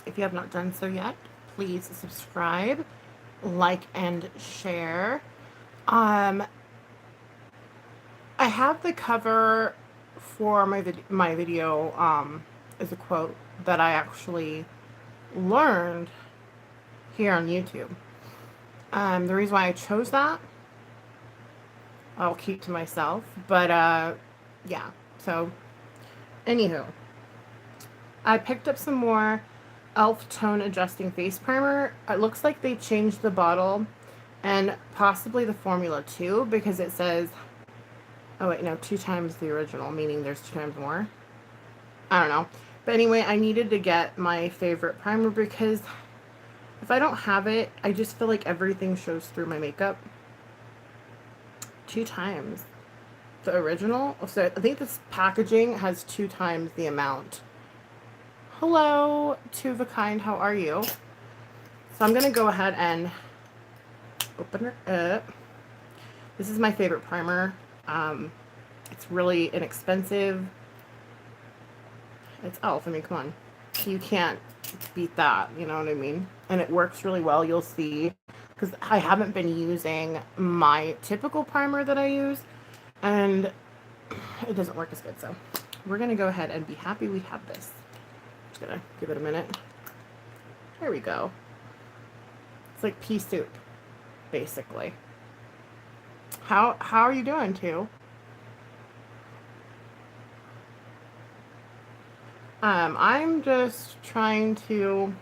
If you have not done so yet, please subscribe, like, and share. Um, I have the cover for my video is a quote that I actually learned here on YouTube. The reason why I chose that, I'll keep to myself. But yeah. So, anywho, I picked up some more e.l.f. tone adjusting face primer. It looks like they changed the bottle and possibly the formula too, because it says, oh wait, no, 2 times the original, meaning there's 2 times more. I don't know. But anyway, I needed to get my favorite primer because if I don't have it, I just feel like everything shows through my makeup. 2 times the original. So I think this packaging has 2 times the amount. Hello, two of a kind, how are you? So I'm gonna go ahead and open her up. This is my favorite primer. It's really inexpensive. It's e.l.f. I mean, come on. You can't beat that, you know what I mean? And it works really well, you'll see. Because I haven't been using my typical primer that I use. And it doesn't work as good. So we're going to go ahead and be happy we have this. Just going to give it a minute. There we go. It's like pea soup, basically. How are you doing, too? I'm just trying to,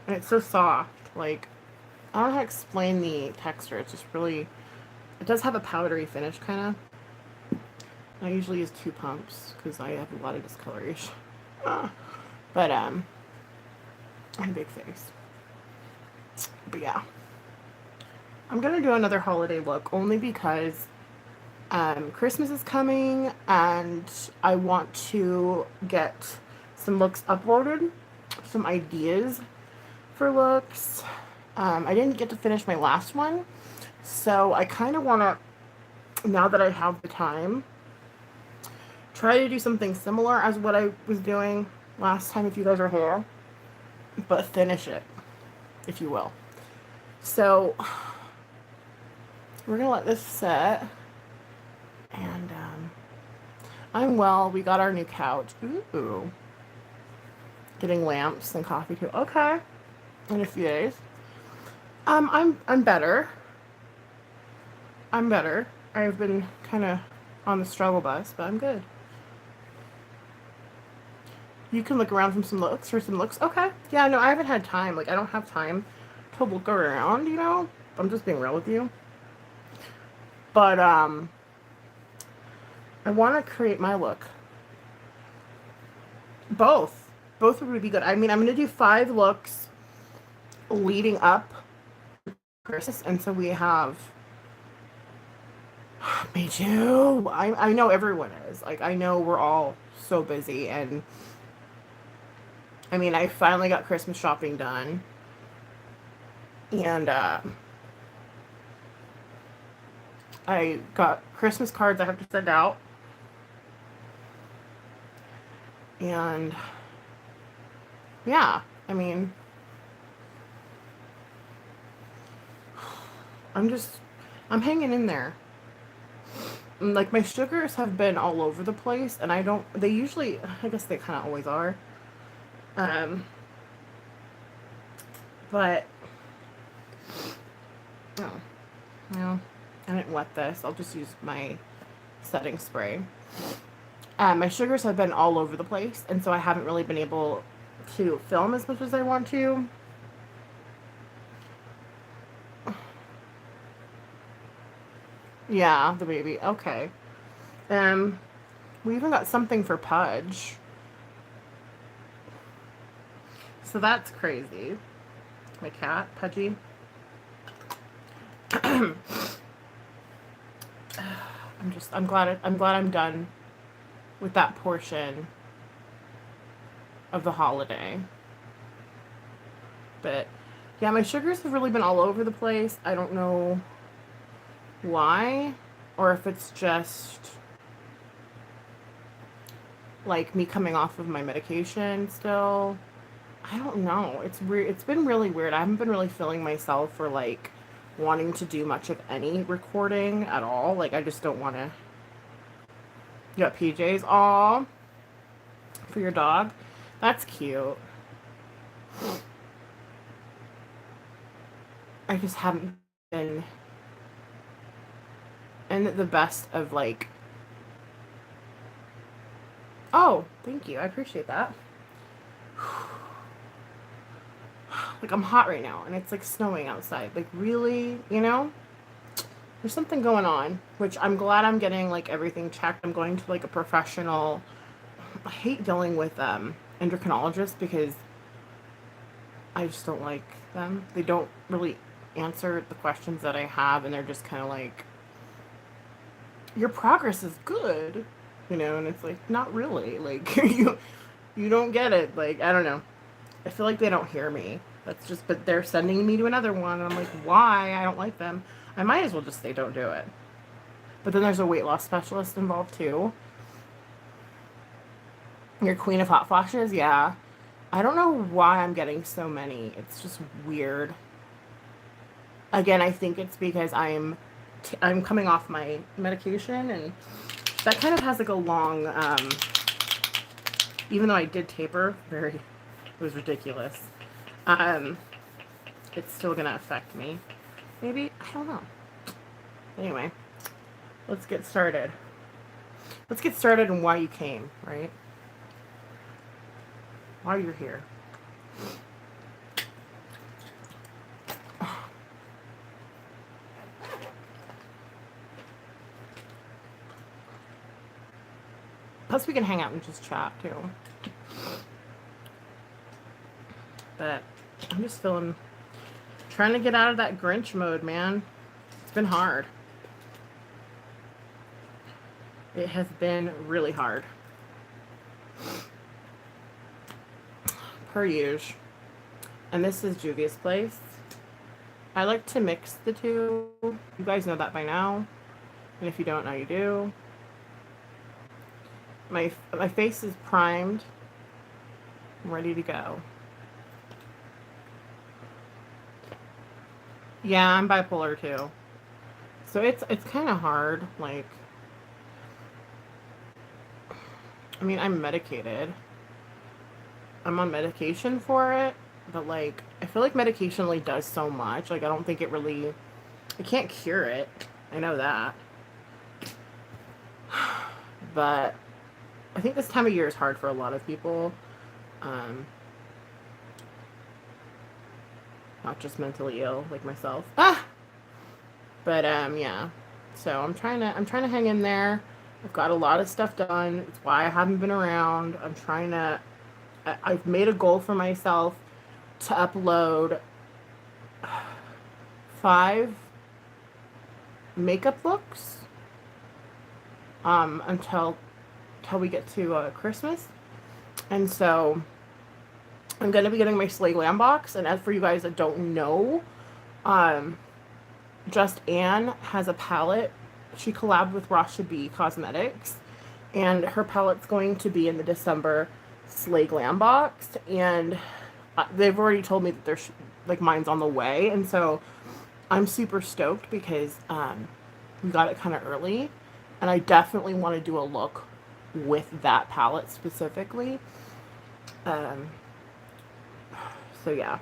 and it's so soft, like, I don't know how to explain the texture, it's just really, it does have a powdery finish, kind of. I usually use 2 pumps, because I have a lot of discoloration. But, I have a big face. But yeah. I'm gonna do another holiday look, only because Christmas is coming and I want to get some looks uploaded, some ideas for looks. I didn't get to finish my last one, so I kind of want to, now that I have the time, try to do something similar as what I was doing last time if you guys were here, but finish it, if you will. So we're gonna let this set. And I'm well. We got our new couch. Ooh. Getting lamps and coffee too. Okay. In a few days. I'm better. I'm better. I've been kind of on the struggle bus, but I'm good. You can look around for some looks. Okay. Yeah, no, I haven't had time. Like, I don't have time to look around, you know? I'm just being real with you. But, I want to create my look. Both would be good. I mean, I'm going to do 5 looks leading up to Christmas, and so we have, me too. I know everyone is. Like, I know we're all so busy, and I mean, I finally got Christmas shopping done, and I got Christmas cards I have to send out. And yeah, I mean, I'm hanging in there. Like, my sugars have been all over the place, and they usually, I guess they kind of always are. But, oh, no, I didn't wet this. I'll just use my setting spray. My sugars have been all over the place, and so I haven't really been able to film as much as I want to. Yeah, the baby. Okay. We even got something for Pudge. So that's crazy. My cat, Pudgy. I'm glad I'm done with that portion of the holiday. But yeah, my sugars have really been all over the place. I don't know why, or if it's just like me coming off of my medication still. I don't know. It's weird. It's been really weird. I haven't been really feeling myself for like wanting to do much of any recording at all. Like I just don't want to. You got PJs. Aw, for your dog. That's cute. I just haven't been in the best of like. Oh, thank you. I appreciate that. Like I'm hot right now and it's like snowing outside. Like really, you know? There's something going on, which I'm glad I'm getting like everything checked. I'm going to like a professional. I hate dealing with endocrinologists because I just don't like them. They don't really answer the questions that I have and they're just kind of like your progress is good, you know, and it's like not really. Like you don't get it. Like I don't know. I feel like they don't hear me. That's just, but they're sending me to another one. And I'm like, why? I don't like them. I might as well just say don't do it. But then there's a weight loss specialist involved too. Your queen of hot flashes, yeah. I don't know why I'm getting so many. It's just weird. Again, I think it's because I'm coming off my medication, and that kind of has like a long. Even though I did taper, it was ridiculous. It's still gonna affect me. Maybe, I don't know. Anyway, let's get started. Let's get started on why you came, right? Why you're here. Plus we can hang out and just chat too. But I'm just trying to get out of that Grinch mode, man. It's been hard. It has been really hard. Per usual. And this is Juvia's place. I like to mix the two. You guys know that by now. And if you don't know, you do. My face is primed. I'm ready to go. Yeah, I'm bipolar too. So it's kind of hard. Like, I mean, I'm medicated. I'm on medication for it, but like, I feel like medication really does so much. Like, I don't think it really, I can't cure it. I know that. But I think this time of year is hard for a lot of people. Not just mentally ill like myself. But yeah. So I'm trying to hang in there. I've got a lot of stuff done. It's why I haven't been around. I've made a goal for myself to upload 5 makeup looks until we get to Christmas. And so I'm going to be getting my Slay Glam box. And as for you guys that don't know, Just Anne has a palette. She collabed with Rasha B Cosmetics. And her palette's going to be in the December Slay Glam box. And they've already told me that there's like mine's on the way. And so I'm super stoked because we got it kind of early. And I definitely want to do a look with that palette specifically. So yeah.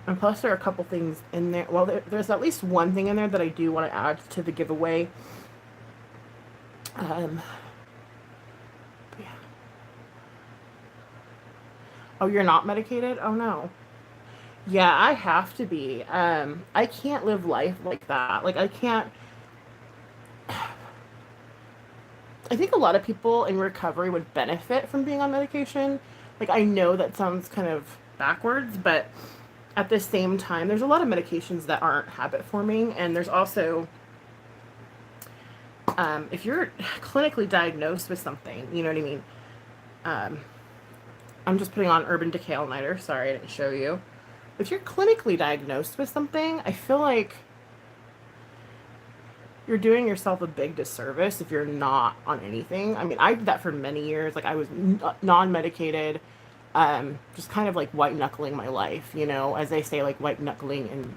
And plus there are a couple things in there. Well, there's at least one thing in there that I do want to add to the giveaway. Yeah. Oh, you're not medicated? Oh no. Yeah, I have to be. I can't live life like that. Like I can't. I think a lot of people in recovery would benefit from being on medication. Like I know that sounds kind of backwards, but at the same time, there's a lot of medications that aren't habit forming, and there's also if you're clinically diagnosed with something, you know what I mean. I'm just putting on Urban Decay All-Nighter. Sorry, I didn't show you. If you're clinically diagnosed with something, I feel like you're doing yourself a big disservice if you're not on anything. I mean, I did that for many years. Like I was non-medicated. just kind of like white knuckling my life, you know, as they say, like white knuckling in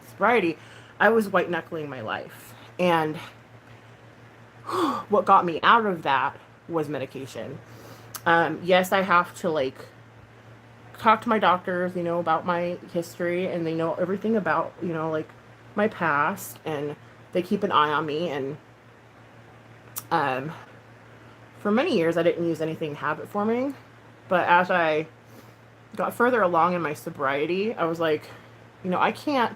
sobriety. I was white knuckling my life. And what got me out of that was medication. Yes, I have to like talk to my doctors, you know, about my history, and they know everything about, you know, like my past, and they keep an eye on me. And um, for many years, I didn't use anything habit forming. But as I got further along in my sobriety, I was like, you know, I can't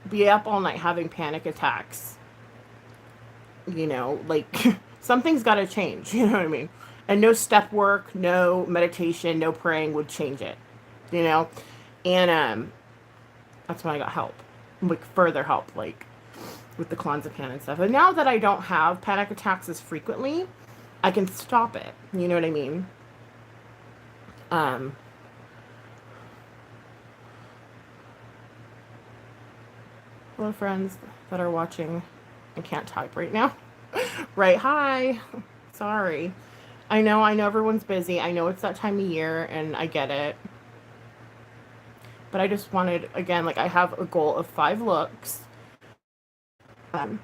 be up all night having panic attacks. You know, like something's got to change. You know what I mean? And no step work, no meditation, no praying would change it. You know, and that's when I got help, like further help, like with the clonazepam and stuff. And now that I don't have panic attacks as frequently, I can stop it. You know what I mean? Um, Hello, friends that are watching. I can't type right now. Right, hi. Sorry. I know everyone's busy. I know it's that time of year, and I get it. But I just wanted, again, like I have a goal of 5 looks. I'm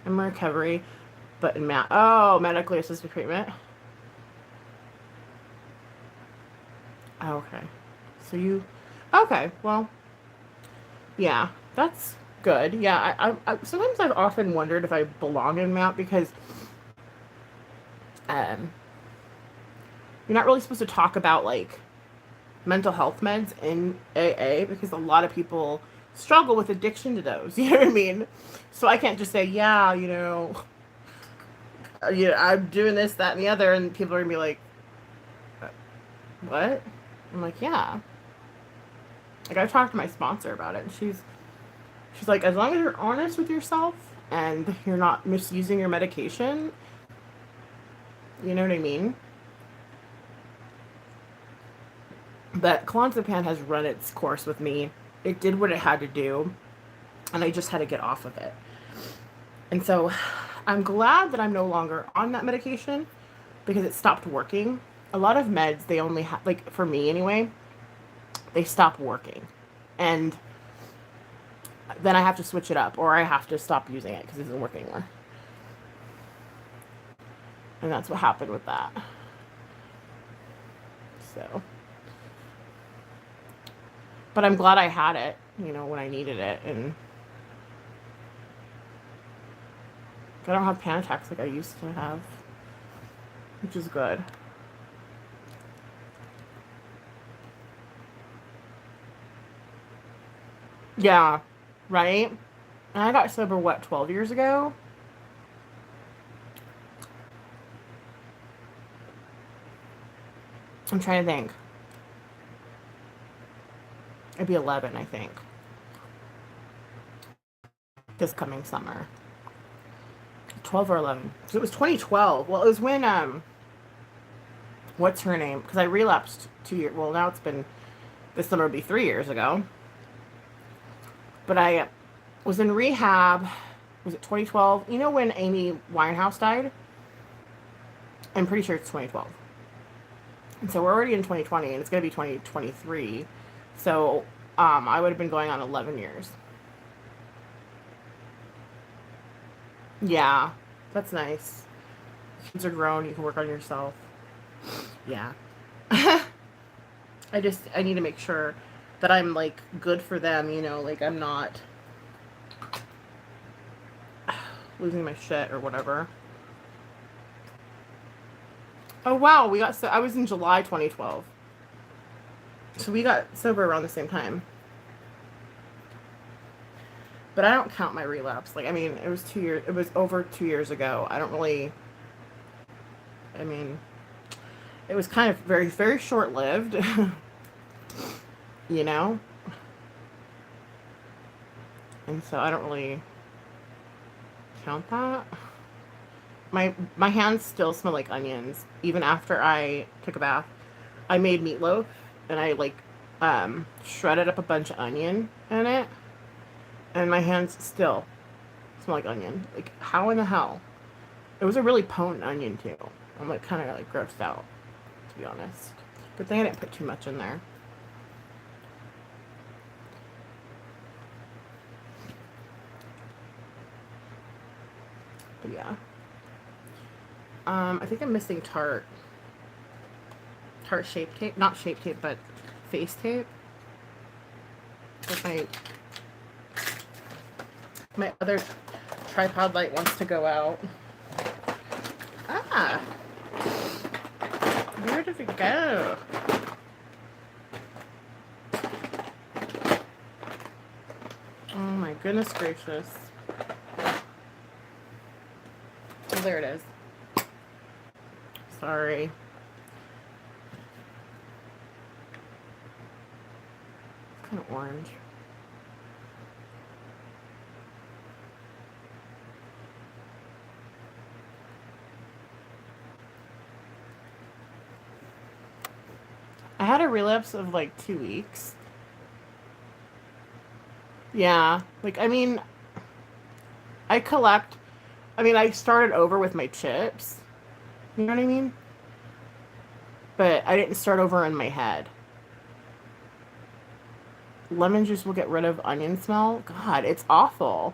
in recovery, but in medically assisted treatment. Okay. So okay, well, yeah, that's good. Yeah, sometimes I've often wondered if I belong in MAP because um, you're not really supposed to talk about like mental health meds in AA because a lot of people struggle with addiction to those. You know what I mean? So I can't just say, yeah, I'm doing this, that, and the other, and people are gonna be like, what? I'm like, yeah. Like I've talked to my sponsor about it, and she's like, as long as you're honest with yourself and you're not misusing your medication, you know what I mean? But clonazepam has run its course with me. It did what it had to do, and I just had to get off of it. And so I'm glad that I'm no longer on that medication because it stopped working. A lot of meds, they only have, like for me anyway, they stop working. And then I have to switch it up or I have to stop using it because it doesn't work anymore. And that's what happened with that. So, but I'm glad I had it, you know, when I needed it. And I don't have panic attacks like I used to have, which is good. Yeah, right? And I got sober, what, 12 years ago? I'm trying to think. It'd be 11, I think. This coming summer. 12 or 11. So it was 2012. Well, it was when, what's her name? Because I relapsed 2 years. Well, now it's been, this summer would be 3 years ago. But I was in rehab. Was it 2012? You know when Amy Winehouse died? I'm pretty sure it's 2012. And so we're already in 2020, and it's going to be 2023. So I would have been going on 11 years. Yeah, that's nice. Kids are grown. You can work on yourself. Yeah. I need to make sure that I'm like good for them, you know, like I'm not losing my shit or whatever. Oh wow, I was in July 2012. So we got sober around the same time. But I don't count my relapse. Like I mean, it was over 2 years ago. I mean, it was kind of very, very short-lived. You know? And so I don't really count that. My hands still smell like onions even after I took a bath. I made meatloaf and I like shredded up a bunch of onion in it, and my hands still smell like onion. Like how in the hell? It was a really potent onion too. I'm like kind of like grossed out. be honest. Good thing I didn't put too much in there. But yeah. I think I'm missing Tarte shape tape. Not shape tape, but face tape. Like my other tripod light wants to go out. Ah! Where did it go? Oh my goodness gracious. Oh, there it is. Sorry. It's kind of orange. I had a relapse of like 2 weeks. Yeah. Like, I mean, I started over with my chips. You know what I mean? But I didn't start over in my head. Lemon juice will get rid of onion smell. God, it's awful.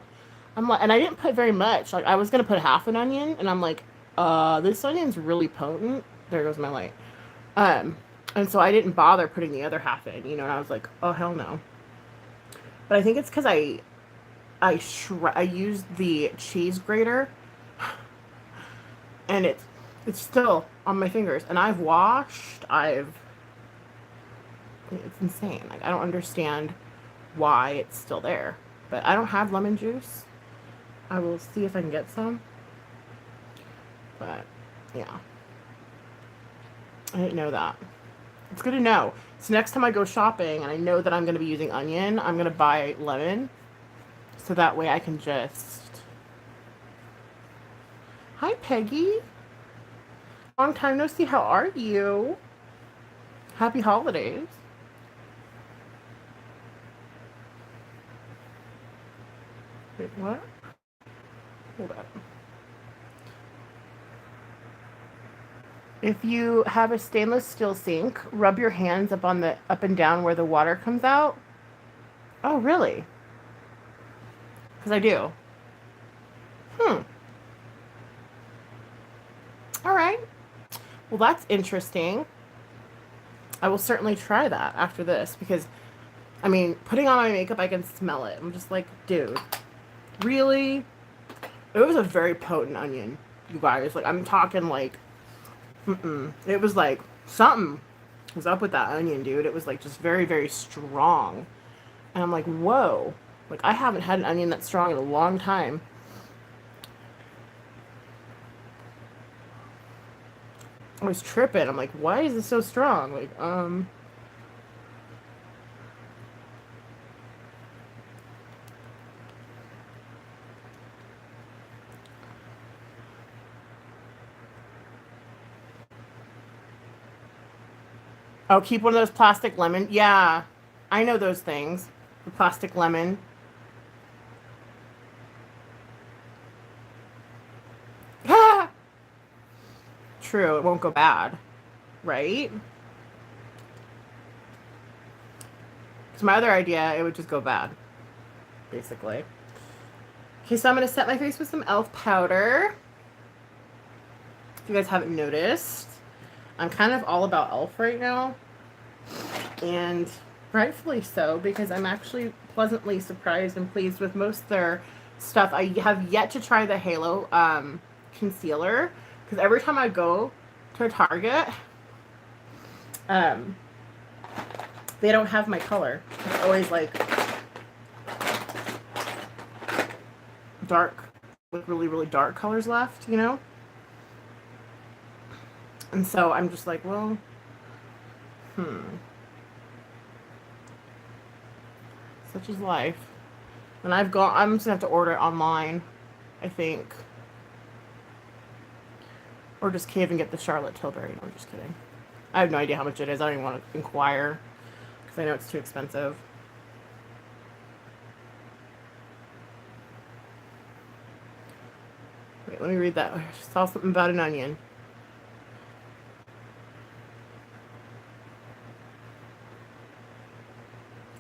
I'm like, and I didn't put very much. Like, I was gonna put half an onion, and I'm like, this onion's really potent. There goes my light. And so I didn't bother putting the other half in, you know, and I was like, oh, hell no. But I think it's because I used the cheese grater, and it's still on my fingers, and it's insane. Like, I don't understand why it's still there. But I don't have lemon juice. I will see if I can get some. But, yeah. I didn't know that. It's good to know. So next time I go shopping and I know that I'm going to be using onion, I'm going to buy lemon. So that way I can just... Hi, Peggy. Long time no see. How are you? Happy holidays. Wait, what? Hold up. If you have a stainless steel sink, rub your hands up and down where the water comes out. Oh, really? Because I do. All right. Well, that's interesting. I will certainly try that after this because, I mean, putting on my makeup, I can smell it. I'm just like, dude, really? It was a very potent onion, you guys. Like, I'm talking like, it was like something was up with that onion, dude. It was like just very, very strong. And I'm like, whoa. Like, I haven't had an onion that strong in a long time. I was tripping. I'm like, why is this so strong? Like, oh, keep one of those plastic lemon. Yeah, I know those things. The plastic lemon. True, it won't go bad, right? Because my other idea, it would just go bad, basically. Okay, so I'm going to set my face with some e.l.f. powder. If you guys haven't noticed, I'm kind of all about e.l.f. right now. And rightfully so, because I'm actually pleasantly surprised and pleased with most of their stuff. I have yet to try the Halo concealer, because every time I go to Target, they don't have my color. It's always like dark, with really, really dark colors left, you know? And so I'm just like, well, such is life. And I'm just gonna have to order it online, I think. Or just cave and get the Charlotte Tilbury. No, I'm just kidding. I have no idea how much it is. I don't even want to inquire because I know it's too expensive. Wait, let me read that. I saw something about an onion.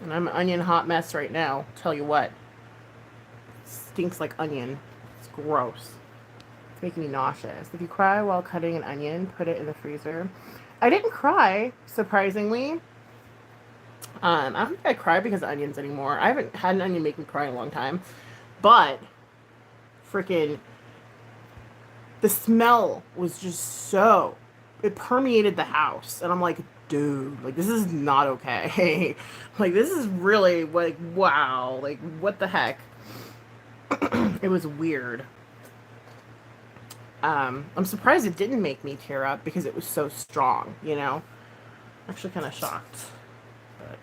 And I'm an onion hot mess right now. Tell you what. Stinks like onion. It's gross. It's making me nauseous. If you cry while cutting an onion, put it in the freezer. I didn't cry, surprisingly. I don't think I cry because of onions anymore. I haven't had an onion make me cry in a long time. But freaking the smell was just so, it permeated the house, and I'm like, dude, like, this is not okay. Like, this is really like, wow, like, what the heck. It was weird. I'm surprised it didn't make me tear up because it was so strong, you know. Actually kind of shocked, but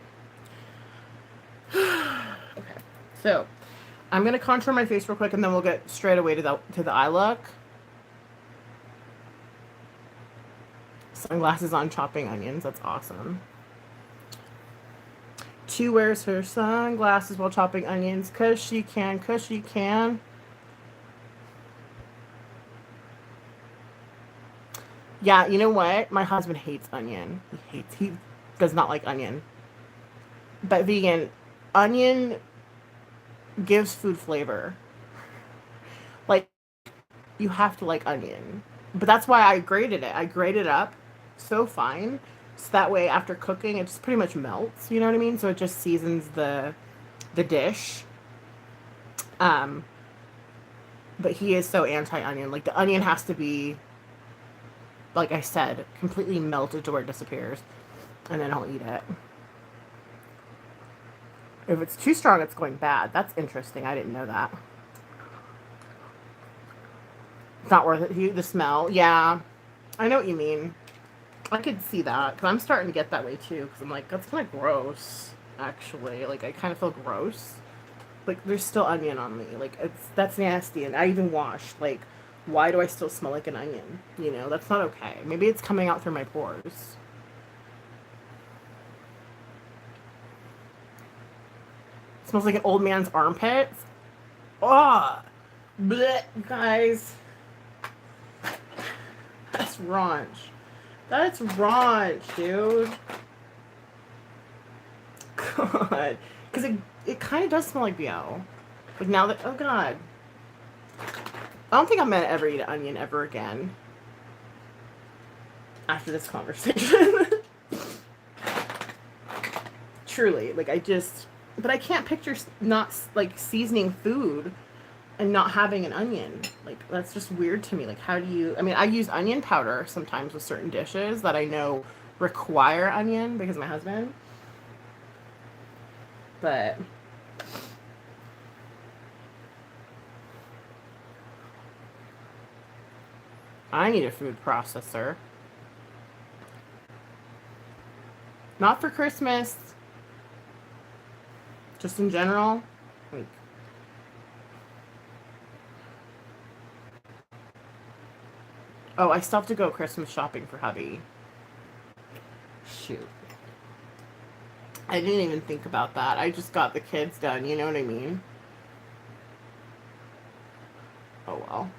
okay. So I'm gonna contour my face real quick, and then we'll get straight away to the eye look. Sunglasses on, chopping onions. That's awesome. 2 wears her sunglasses while chopping onions, cause she can, cause she can. Yeah, you know what? My husband hates onion. He does not like onion. But vegan, onion gives food flavor. Like, you have to like onion. But that's why I grated it. I grated up so fine. So that way after cooking it just pretty much melts, you know what I mean? So it just seasons the dish. But he is so anti-onion. Like, the onion has to be, like I said, completely melted to where it disappears. And then I'll eat it. If it's too strong, it's going bad. That's interesting. I didn't know that. It's not worth it. The smell. Yeah. I know what you mean. I could see that. Because I'm starting to get that way, too. Because I'm like, that's kind of gross, actually. Like, I kind of feel gross. Like, there's still onion on me. Like, that's nasty. And I even washed. Like, why do I still smell like an onion? You know, that's not okay. Maybe it's coming out through my pores. It smells like an old man's armpits. Oh, bleh, guys. That's raunch. That's raunch, dude. God. Because it kind of does smell like BO. Like, now that, oh God. I don't think I'm going to ever eat an onion ever again. After this conversation. Truly. Like, but I can't picture not, like, seasoning food and not having an onion. Like, that's just weird to me. Like, how do you, I mean, I use onion powder sometimes with certain dishes that I know require onion because of my husband. But I need a food processor. Not for Christmas. Just in general. Like, oh, I still have to go Christmas shopping for hubby. Shoot. I didn't even think about that. I just got the kids done, you know what I mean? Oh well.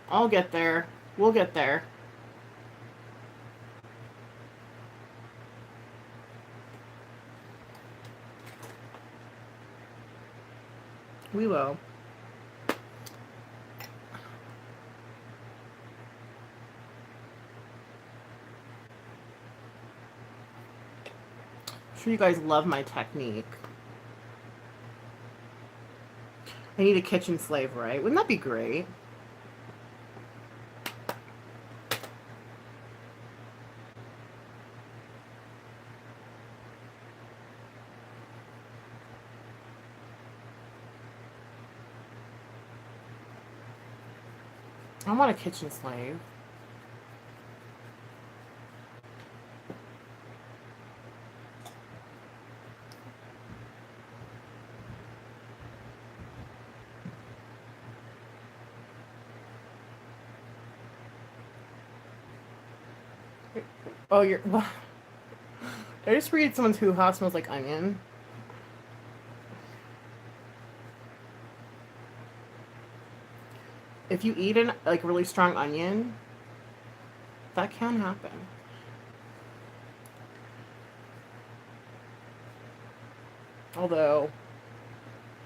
I'll get there. We'll get there. We will. I'm sure you guys love my technique. I need a kitchen slave, right? Wouldn't that be great? I want a kitchen slave. Oh, you're... Did I just read someone's hoo-ha smells like onion? If you eat an, like, really strong onion, that can happen. Although,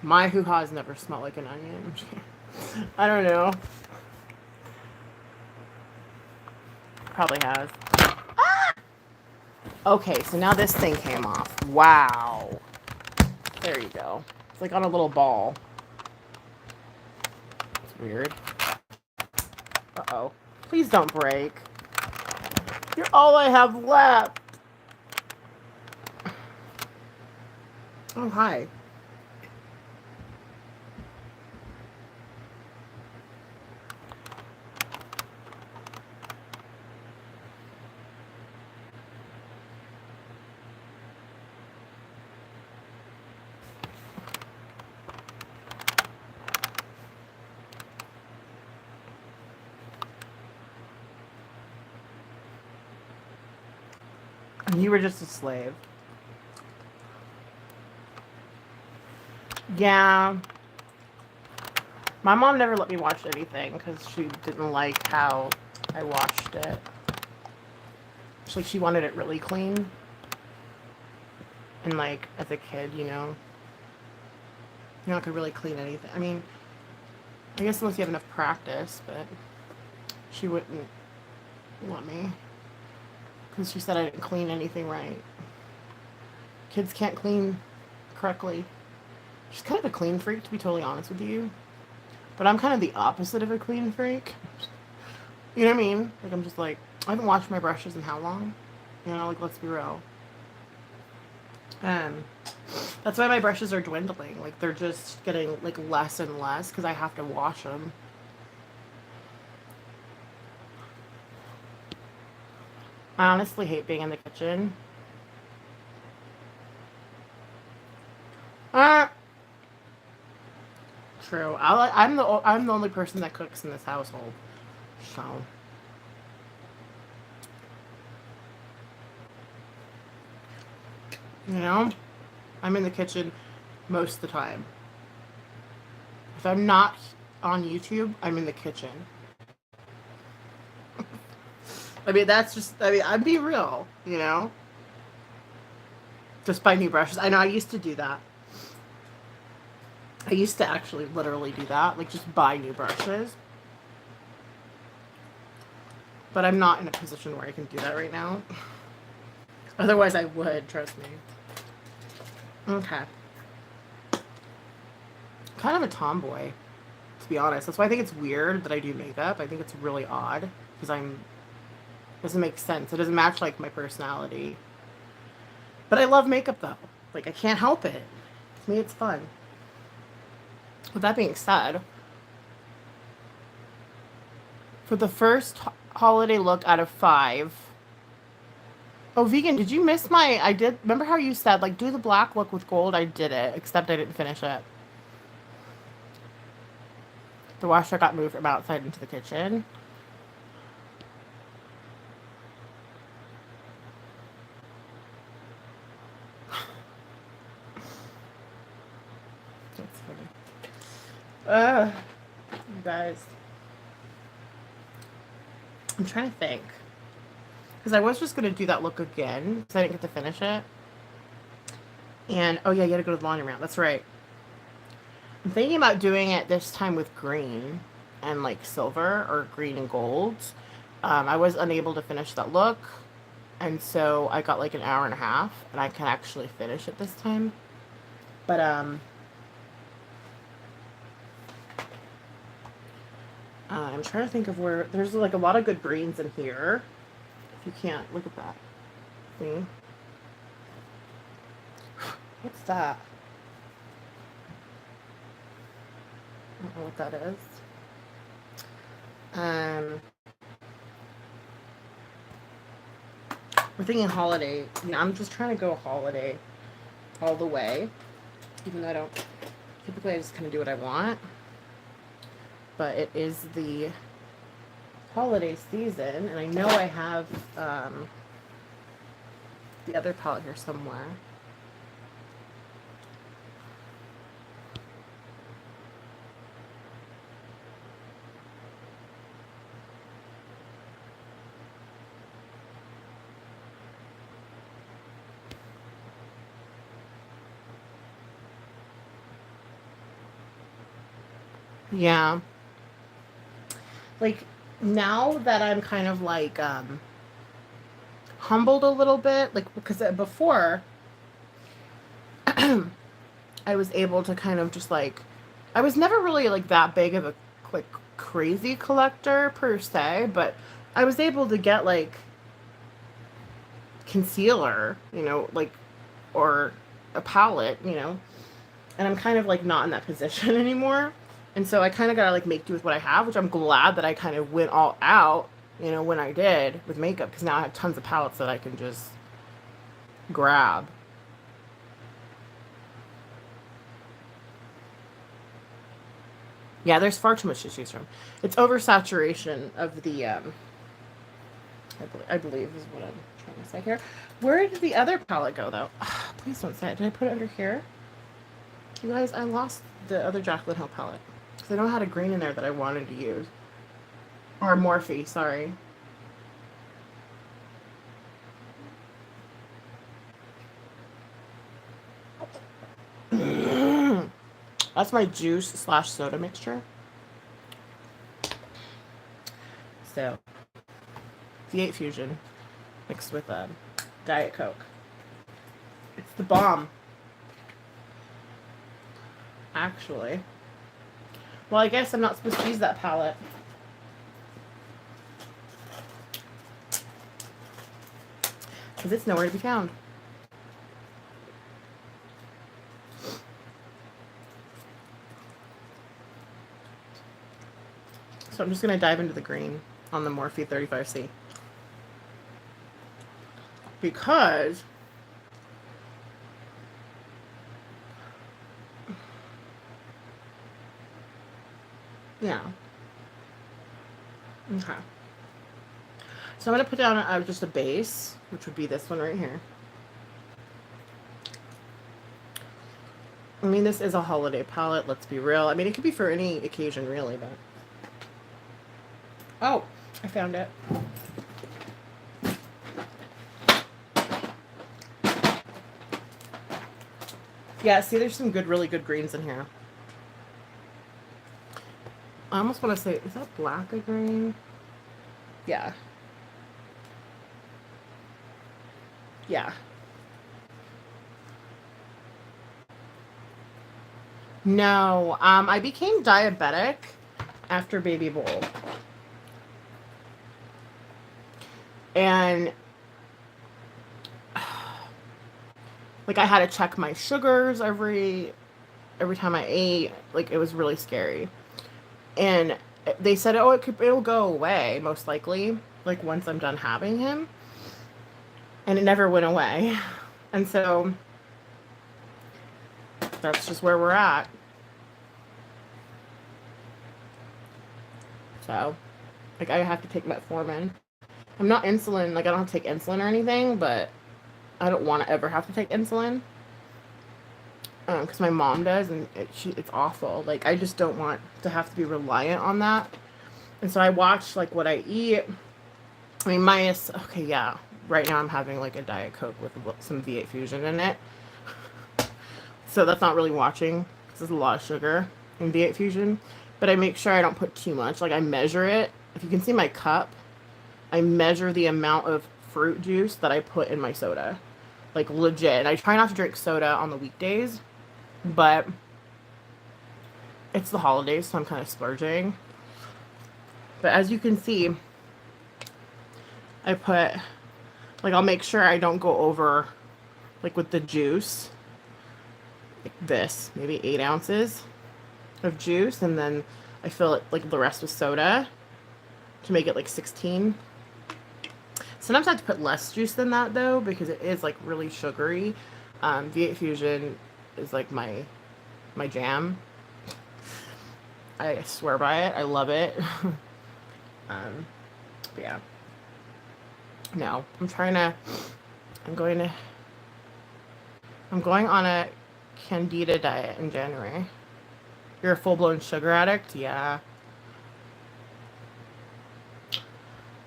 my hoo-has never smelled like an onion. I don't know. Probably has. Ah! Okay, so now this thing came off. Wow. There you go. It's like on a little ball. It's weird. Uh-oh. Please don't break. You're all I have left. Oh, hi. You were just a slave. Yeah. My mom never let me watch anything because she didn't like how I watched it. So she wanted it really clean. And like, as a kid, you know, you're not gonna really clean anything. I mean, I guess unless you have enough practice, but she wouldn't let me. Because she said I didn't clean anything right. Kids can't clean correctly. She's kind of a clean freak, to be totally honest with you. But I'm kind of the opposite of a clean freak. You know what I mean? Like, I'm just like, I haven't washed my brushes in how long? You know, like, let's be real. That's why my brushes are dwindling. Like, they're just getting, like, less and less because I have to wash them. I honestly hate being in the kitchen. True. I'm the only person that cooks in this household. So, you know, I'm in the kitchen most of the time. If I'm not on YouTube, I'm in the kitchen. I mean, that's just, I mean, I'd be real, you know? Just buy new brushes. I know I used to do that. I used to actually literally do that. Like, just buy new brushes. But I'm not in a position where I can do that right now. Otherwise, I would, trust me. Okay. Kind of a tomboy, to be honest. That's why I think it's weird that I do makeup. I think it's really odd. Because doesn't make sense. It doesn't match, like, my personality. But I love makeup, though. Like, I can't help it. To me, it's fun. With that being said, for the first holiday look out of 5... Oh, vegan, did you miss my... I did... Remember how you said, like, do the black look with gold? I did it, except I didn't finish it. The washer got moved from outside into the kitchen. That's funny. You guys. I'm trying to think. Because I was just going to do that look again, because I didn't get to finish it. And, oh yeah, you had to go to the laundromat. That's right. I'm thinking about doing it this time with green and, like, silver, or green and gold. I was unable to finish that look, and so I got, like, an hour and a half, and I can actually finish it this time. But, I'm trying to think of where... There's, like, a lot of good greens in here. If you can't, look at that. See? What's that? I don't know what that is. We're thinking holiday. Yeah, I'm just trying to go holiday all the way. Even though I don't... Typically, I just kind of do what I want. But it is the holiday season, and I know I have the other palette here somewhere. Yeah. Like, now that I'm kind of like, humbled a little bit, like, because before I was able to kind of just like, I was never really like that big of a like crazy collector per se, but I was able to get like concealer, like, or a palette, and I'm kind of like not in that position anymore. And so I kind of gotta like make do with what I have, which I'm glad that I kind of went all out, when I did with makeup, because now I have tons of palettes that I can just grab. Yeah, there's far too much to choose from. It's oversaturation of the, I believe is what I'm trying to say here. Where did the other palette go, though? Please don't say it. Did I put it under here? You guys, I lost the other Jaclyn Hill palette. Because I don't had a green in there that I wanted to use. Or Morphe, sorry. That's my juice / soda mixture. So, V8 Fusion mixed with a Diet Coke. It's the bomb. Actually. Well, I guess I'm not supposed to use that palette. Because it's nowhere to be found. So I'm just going to dive into the green on the Morphe 35C. Because yeah. Okay. So I'm going to put down just a base, which would be this one right here. I mean, this is a holiday palette, let's be real. I mean, it could be for any occasion, really, but... Oh, I found it. Yeah, see, there's some really good greens in here. I almost want to say, is that black a green? Yeah. Yeah. No, I became diabetic after Baby Bowl. And like I had to check my sugars every time I ate. Like, it was really scary. And they said, oh, it'll go away most likely, like once I'm done having him. And it never went away. And so that's just where we're at. So, like, I have to take metformin. I'm not insulin, like, I don't have to take insulin or anything, but I don't want to ever have to take insulin. Because my mom does, and it's awful. Like, I just don't want to have to be reliant on that. And so I watch, like, what I eat. I mean, minus, okay, yeah. Right now I'm having, like, a Diet Coke with some V8 Fusion in it. So that's not really watching, because there's a lot of sugar in V8 Fusion. But I make sure I don't put too much. Like, I measure it. If you can see my cup, I measure the amount of fruit juice that I put in my soda. Like, legit. And I try not to drink soda on the weekdays, but it's the holidays, so I'm kind of splurging. But as you can see, I put, like, I'll make sure I don't go over, like, with the juice, like this, maybe 8 ounces of juice, and then I fill it, like, the rest with soda to make it, like, 16. Sometimes I have to put less juice than that, though, because it is, like, really sugary. V8 Fusion is, like, my jam. I swear by it. I love it. But yeah. No, I'm going on a Candida diet in January. You're a full-blown sugar addict? Yeah.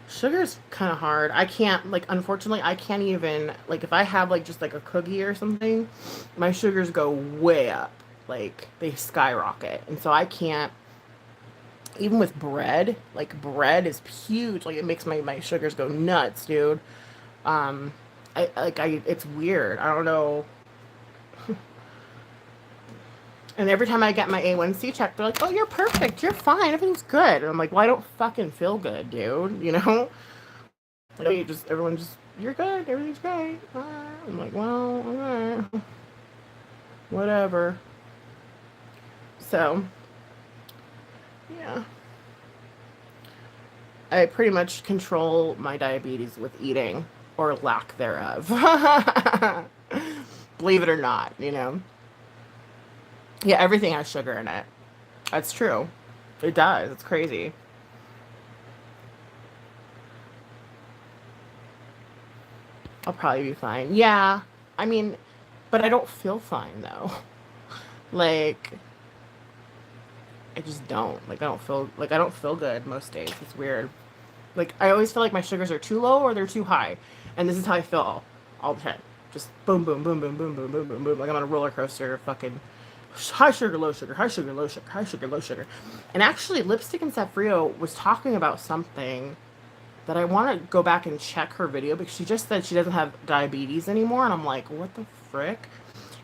Sugar's kind of hard. I can't, like, unfortunately, I can't even, like, if I have, like, just, like, a cookie or something, my sugars go way up. Like, they skyrocket. And so I can't Even with bread, like bread is huge. Like it makes my sugars go nuts, dude. Um, it's weird. I don't know. And every time I get my A1C checked, they're like, "Oh, you're perfect. You're fine. Everything's good." And I'm like, "Well, I don't fucking feel good, dude. You know? Like, everyone just, you're good. Everything's great." I'm like, "Well, alright, whatever." So, yeah, I pretty much control my diabetes with eating or lack thereof. Believe it or not, you know. Yeah, everything has sugar in it. That's true. It does. It's crazy. I'll probably be fine. Yeah. I mean, but I don't feel fine though. Like I just don't. I don't feel good most days. It's weird. Like I always feel like my sugars are too low or they're too high. And this is how I feel all the time. Just boom boom boom boom boom boom boom boom boom. Like I'm on a roller coaster, fucking high sugar, low sugar, high sugar, low sugar, high sugar, low sugar. And actually Lipstick and Safrio was talking about something that I want to go back and check her video because she just said she doesn't have diabetes anymore, and I'm like, what the frick?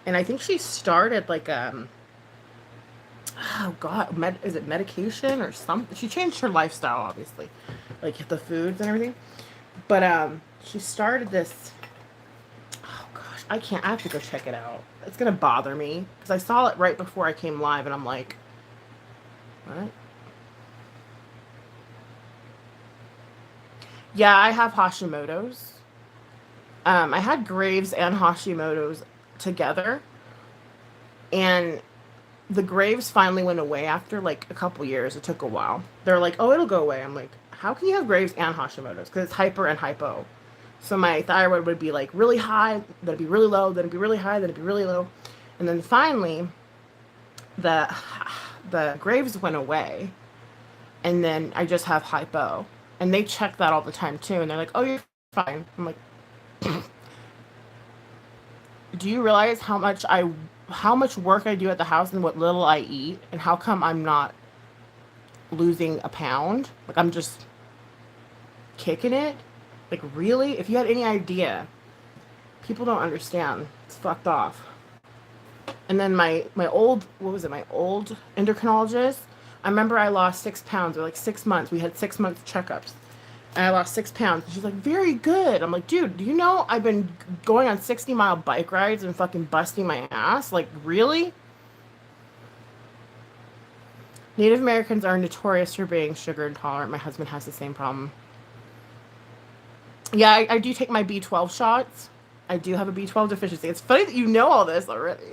And I think she started like oh god, is it medication or something? She changed her lifestyle, obviously, like the foods and everything. But she started this. Oh gosh, I can't. I have to go check it out. It's gonna bother me because I saw it right before I came live, and I'm like, what? Yeah, I have Hashimoto's. I had Graves and Hashimoto's together, and the Graves finally went away after like a couple years. It took a while. They're like, "Oh, it'll go away." I'm like, "How can you have Graves and Hashimoto's? Because it's hyper and hypo." So my thyroid would be like really high, then it'd be really low, then it'd be really high, then it'd be really low, and then finally, the the Graves went away, and then I just have hypo, and they check that all the time too, and they're like, "Oh, you're fine." I'm like, do you realize how much work I do at the house and what little I eat and how come I'm not losing a pound? Like I'm just kicking it? Like really? If you had any idea, people don't understand. It's fucked off. And then my old what was it? My old endocrinologist. I remember I lost 6 pounds or like 6 months. We had 6 month checkups. And I lost 6 pounds. And she's like, very good. I'm like, dude, do you know I've been going on 60-mile bike rides and fucking busting my ass? Like, really? Native Americans are notorious for being sugar intolerant. My husband has the same problem. Yeah, I do take my B12 shots. I do have a B12 deficiency. It's funny that you know all this already.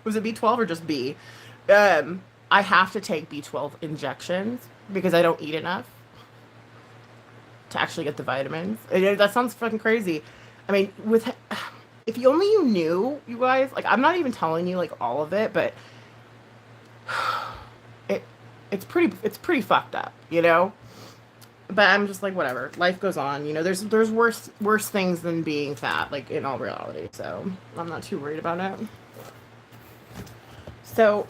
Was it B12 or just B? I have to take B12 injections because I don't eat enough to actually get the vitamins. That sounds fucking crazy. I mean, with if you only you knew, you guys, like I'm not even telling you like all of it, but it it's pretty fucked up, you know? But I'm just like whatever. Life goes on, you know. There's worse things than being fat, like in all reality. So, I'm not too worried about it. So,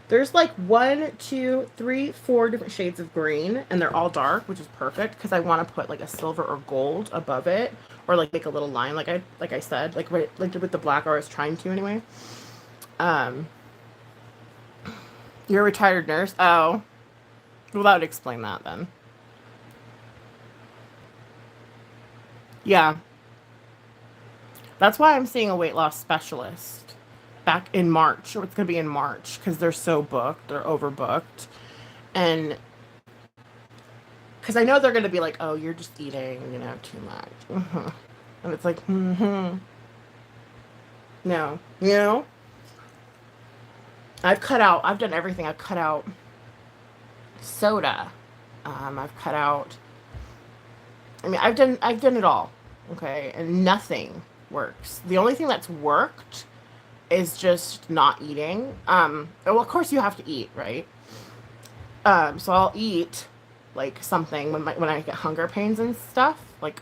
there's like one, two, three, four different shades of green, and they're all dark, which is perfect because I want to put like a silver or gold above it, or like make a little line, like I said, like with the black, or I was trying to anyway. Um, you're a retired nurse. Oh, well, that would explain that then. Yeah, that's why I'm seeing a weight loss specialist back in March, or it's gonna be in March because they're so booked, they're overbooked, and because I know they're gonna be like, "Oh, you're just eating, you know, too much," and it's like, no, you know, I've done everything. I've cut out soda. I've cut out. I mean, I've done it all. Okay, and nothing works. The only thing that's worked is just not eating. Well, of course you have to eat, right? So I'll eat like something when I get hunger pains and stuff. Like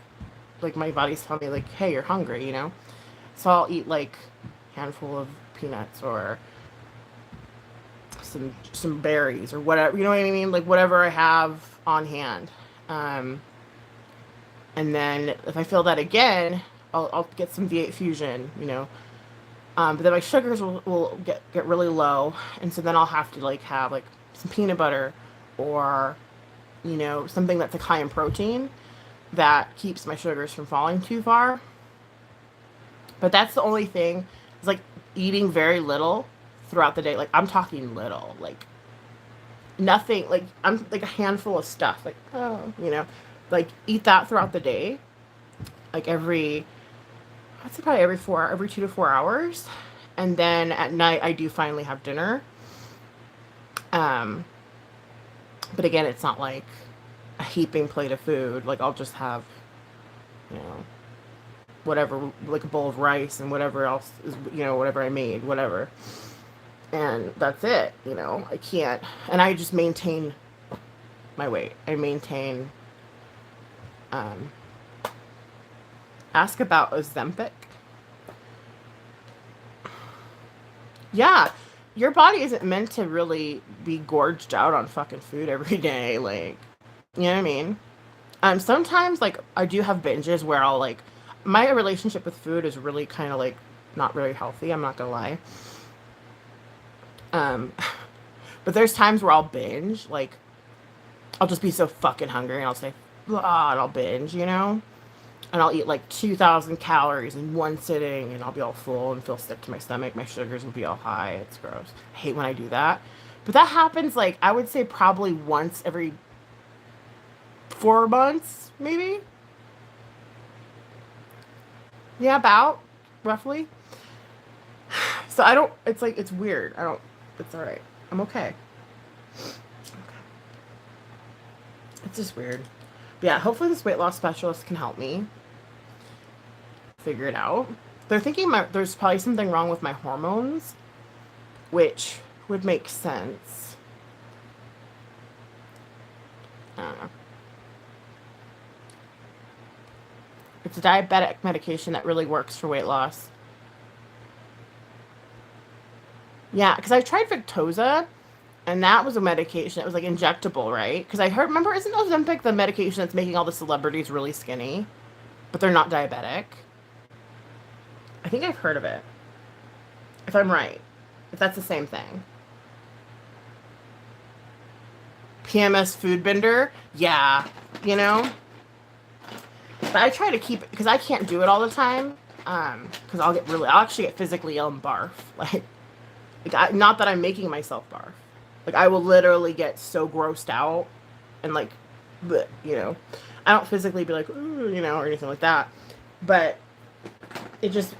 my body's telling me like, hey, you're hungry, you know. So I'll eat like a handful of peanuts or some berries or whatever, you know what I mean? Like whatever I have on hand. Um, and then if I feel that again, I'll get some V8 Fusion, you know. But then my sugars will get really low, and so then I'll have to like have like some peanut butter or you know something that's like high in protein that keeps my sugars from falling too far. But that's the only thing. It's like eating very little throughout the day. Like I'm talking little, like nothing. Like I'm like a handful of stuff. Like oh, you know, like eat that throughout the day. Like I'd say probably every 2 to 4 hours, and then at night I do finally have dinner. Um, but again, it's not like a heaping plate of food. Like I'll just have, you know, whatever, like a bowl of rice and whatever else is, you know, whatever I made, whatever. And that's it, you know. I can't, and I just maintain my weight. I maintain, um, ask about Ozempic. Yeah, your body isn't meant to really be gorged out on fucking food every day. Like, you know what I mean? Sometimes like I do have binges where I'll like my relationship with food is really kind of like not very healthy. I'm not gonna lie. Um, but there's times where I'll binge. Like I'll just be so fucking hungry and I'll say, ah, and I'll binge, you know? And I'll eat like 2,000 calories in one sitting and I'll be all full and feel sick to my stomach. My sugars will be all high. It's gross. I hate when I do that. But that happens like I would say probably once every 4 months, maybe. Yeah, about roughly. So I don't, it's like, it's weird. I don't, it's all right. I'm okay. It's just weird. But yeah, hopefully this weight loss specialist can help me figure it out. They're thinking there's probably something wrong with my hormones, which would make sense. I don't know. It's a diabetic medication that really works for weight loss. Yeah, because I tried Victoza, and that was a medication that was like injectable, right? Because I heard, remember, isn't Ozempic the medication that's making all the celebrities really skinny, but they're not diabetic? I think I've heard of it. If I'm right, if that's the same thing. PMS food bender, yeah, you know. But I try to keep it because I can't do it all the time. Because I'll actually get physically ill and barf. Not that I'm making myself barf. Like I will literally get so grossed out and like, bleh, you know, I don't physically be like, ooh, you know, or anything like that. But it just,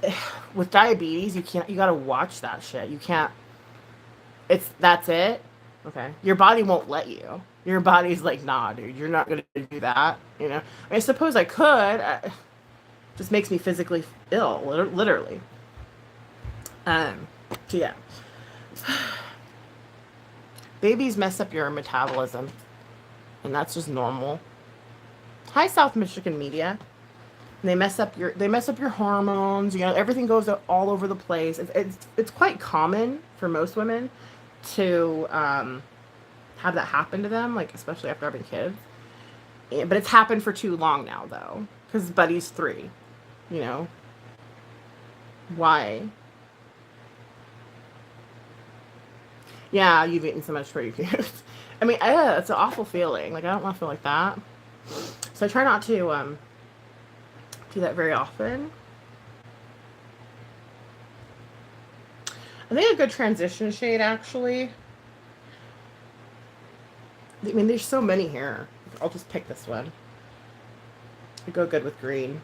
with diabetes, you gotta watch that shit. You can't, that's it. Okay. Your body won't let you. Your body's like, nah, dude, you're not gonna do that. You know, I suppose I could. Just makes me physically ill, literally. So yeah. Babies mess up your metabolism, and that's just normal. Hi, South Michigan media. And they mess up your hormones. You know, everything goes all over the place. It's quite common for most women to have that happen to them, like especially after having kids. But it's happened for too long now, though, because Buddy's 3. You know, why? Yeah, you've eaten so much for your kids. I mean, it's an awful feeling. Like I don't want to feel like that. So I try not to do that very often. I think a good transition shade, actually. I mean, there's so many here. I'll just pick this one. I go good with green.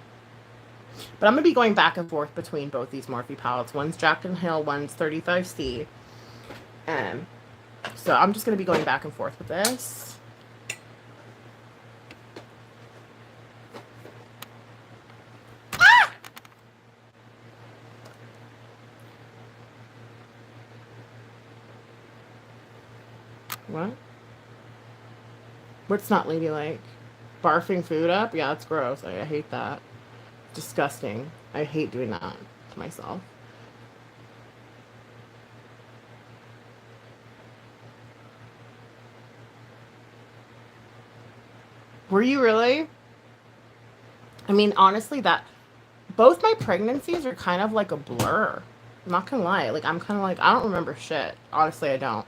But I'm going to be going back and forth between both these Morphe palettes. One's Jack and Hill, one's 35C. So I'm just going to be going back and forth with this. Ah! What? What's not ladylike? Barfing food up? Yeah, that's gross. I hate that. Disgusting. I hate doing that to myself. Were you really? I mean, honestly, that both my pregnancies are kind of like a blur. I'm not gonna lie. Like, I'm kind of like, I don't remember shit. Honestly, I don't.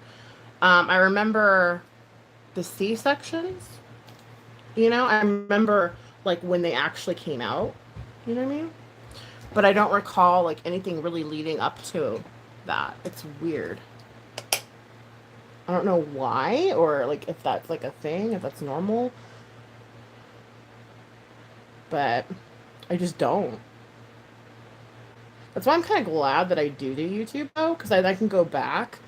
I remember the C sections. I remember like when they actually came out. You know what I mean? But I don't recall like anything really leading up to that. It's weird. I don't know why, or like if that's like a thing, if that's normal, but I just don't. That's why I'm kind of glad that I do YouTube though, because I can go back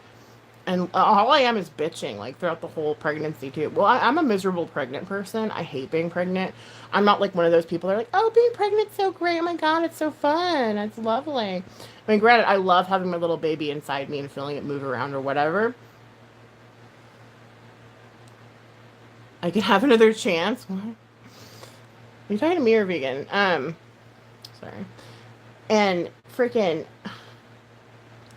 and all I am is bitching like throughout the whole pregnancy too. Well, I'm a miserable pregnant person. I hate being pregnant. I'm not like one of those people that are like, oh, being pregnant's so great. Oh my God, it's so fun. It's lovely. I mean, granted, I love having my little baby inside me and feeling it move around or whatever. I could have another chance. What? Are you talking to me or vegan? Sorry. And freaking,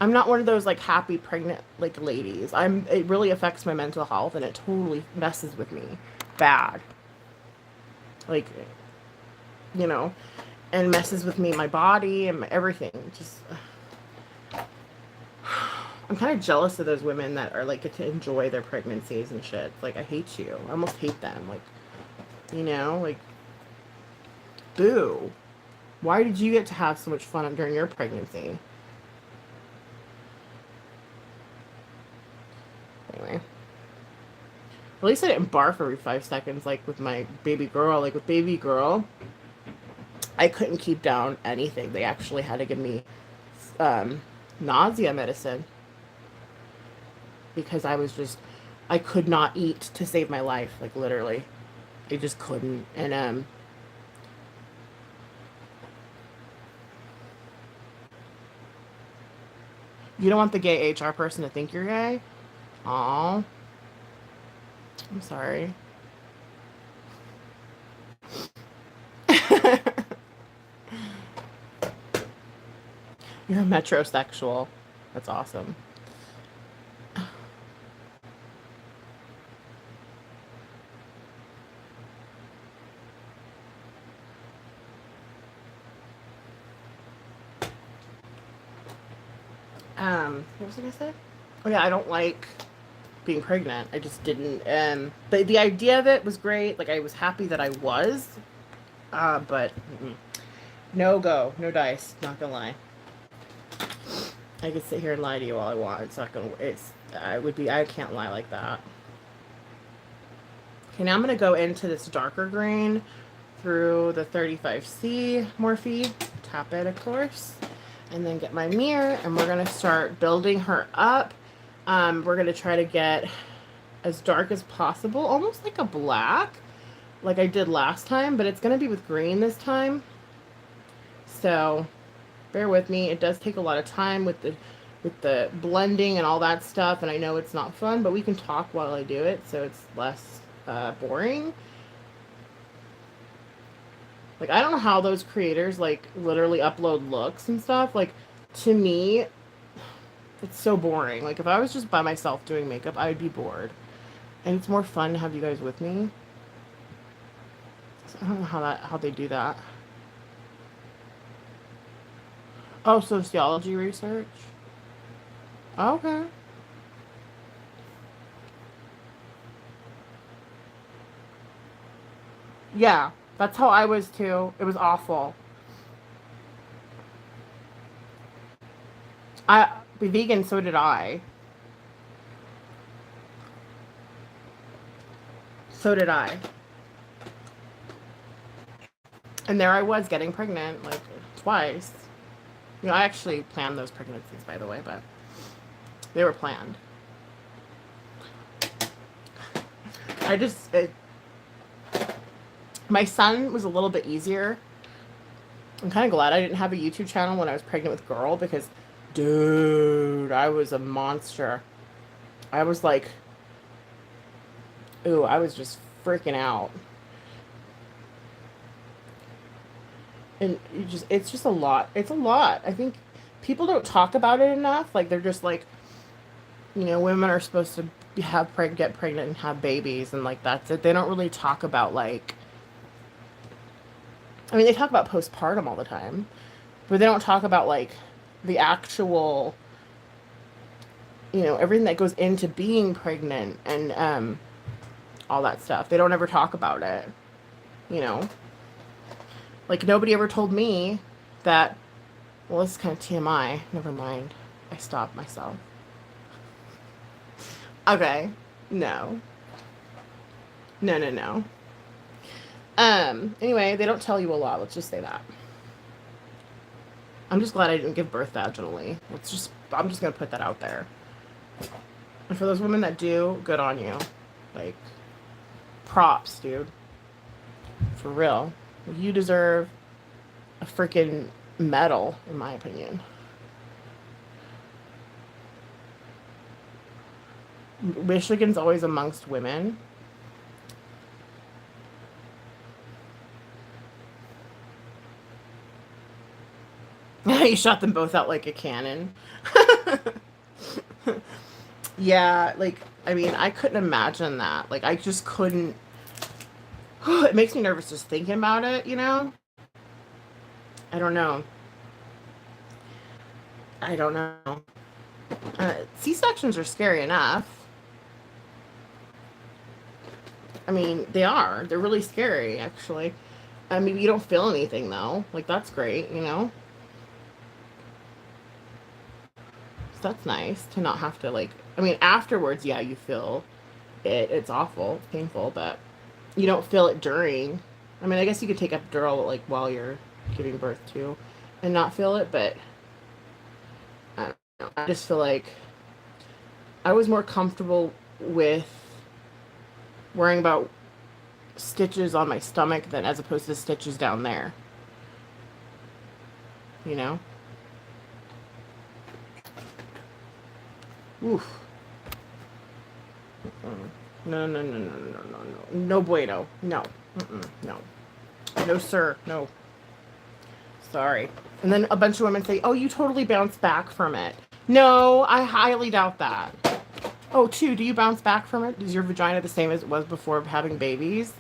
I'm not one of those like happy pregnant like ladies. It really affects my mental health and it totally messes with me bad. Like, you know, and messes with me, my body and everything. Just I'm kind of jealous of those women that are like get to enjoy their pregnancies and shit. Like I hate you. I almost hate them. Like, like boo. Why did you get to have so much fun during your pregnancy? Anyway. At least I didn't barf every 5 seconds like with my baby girl. Like with baby girl, I couldn't keep down anything. They actually had to give me nausea medicine because I could not eat to save my life. Like literally, I just couldn't. And you don't want the gay HR person to think you're gay? Aw. I'm sorry. You're a metrosexual. That's awesome. What was I gonna say? Oh yeah, I don't like being pregnant. I just didn't. But the idea of it was great. Like I was happy that I was. But no go, no dice. Not gonna lie. I could sit here and lie to you all I want. It's not gonna. It's. I would be. I can't lie like that. Okay, now I'm gonna go into this darker green through the 35C Morphe. Tap it, of course, and then get my mirror, and we're gonna start building her up. We're gonna try to get as dark as possible, almost like a black, like I did last time, but it's gonna be with green this time. So bear with me. It does take a lot of time with the blending and all that stuff, and I know it's not fun, but we can talk while I do it, so it's less boring. Like I don't know how those creators like literally upload looks and stuff. Like to me, it's so boring. Like if I was just by myself doing makeup, I would be bored. And it's more fun to have you guys with me. So I don't know how they do that. Oh, sociology research. Okay. Yeah, that's how I was too. It was awful. I be vegan, so did I. So did I. And there I was getting pregnant like twice. I actually planned those pregnancies, by the way, but they were planned. My son was a little bit easier. I'm kind of glad I didn't have a YouTube channel when I was pregnant with girl because, dude, I was a monster. I was like, ooh, I was just freaking out. And it's just a lot. It's a lot. I think people don't talk about it enough. Like they're just like, You know, women are supposed to get pregnant and have babies, and like that's it. They don't really talk about like, I mean, they talk about postpartum all the time, but they don't talk about like the actual, you know, everything that goes into being pregnant and all that stuff. They don't ever talk about it, you know. Like nobody ever told me that. Well, this is kind of TMI. Never mind. I stopped myself. Okay. No. No, no, no. Anyway, they don't tell you a lot. Let's just say that. I'm just glad I didn't give birth vaginally. I'm just gonna put that out there. And for those women that do, good on you. Like, props, dude. For real. You deserve a freaking medal, in my opinion. Michigan's always amongst women. You shot them both out like a cannon. Yeah, like, I mean, I couldn't imagine that. Like, I just couldn't. It makes me nervous just thinking about it, you know? I don't know. I don't know. C-sections are scary enough. I mean, they are. They're really scary, actually. I mean, you don't feel anything, though. Like, that's great, you know? So that's nice to not have to, like... I mean, afterwards, yeah, you feel it. It's awful. It's painful, but you don't feel it during. I mean, I guess you could take epidural, like, while you're giving birth, too, and not feel it, but... I don't know. I just feel like I was more comfortable with worrying about stitches on my stomach than as opposed to stitches down there. You know? Oof. No, no, no, no, no, no, no. No bueno. No. No. No, sir. No. Sorry. And then a bunch of women say, oh, you totally bounced back from it. No, I highly doubt that. Oh, two, do you bounce back from it? Is your vagina the same as it was before having babies?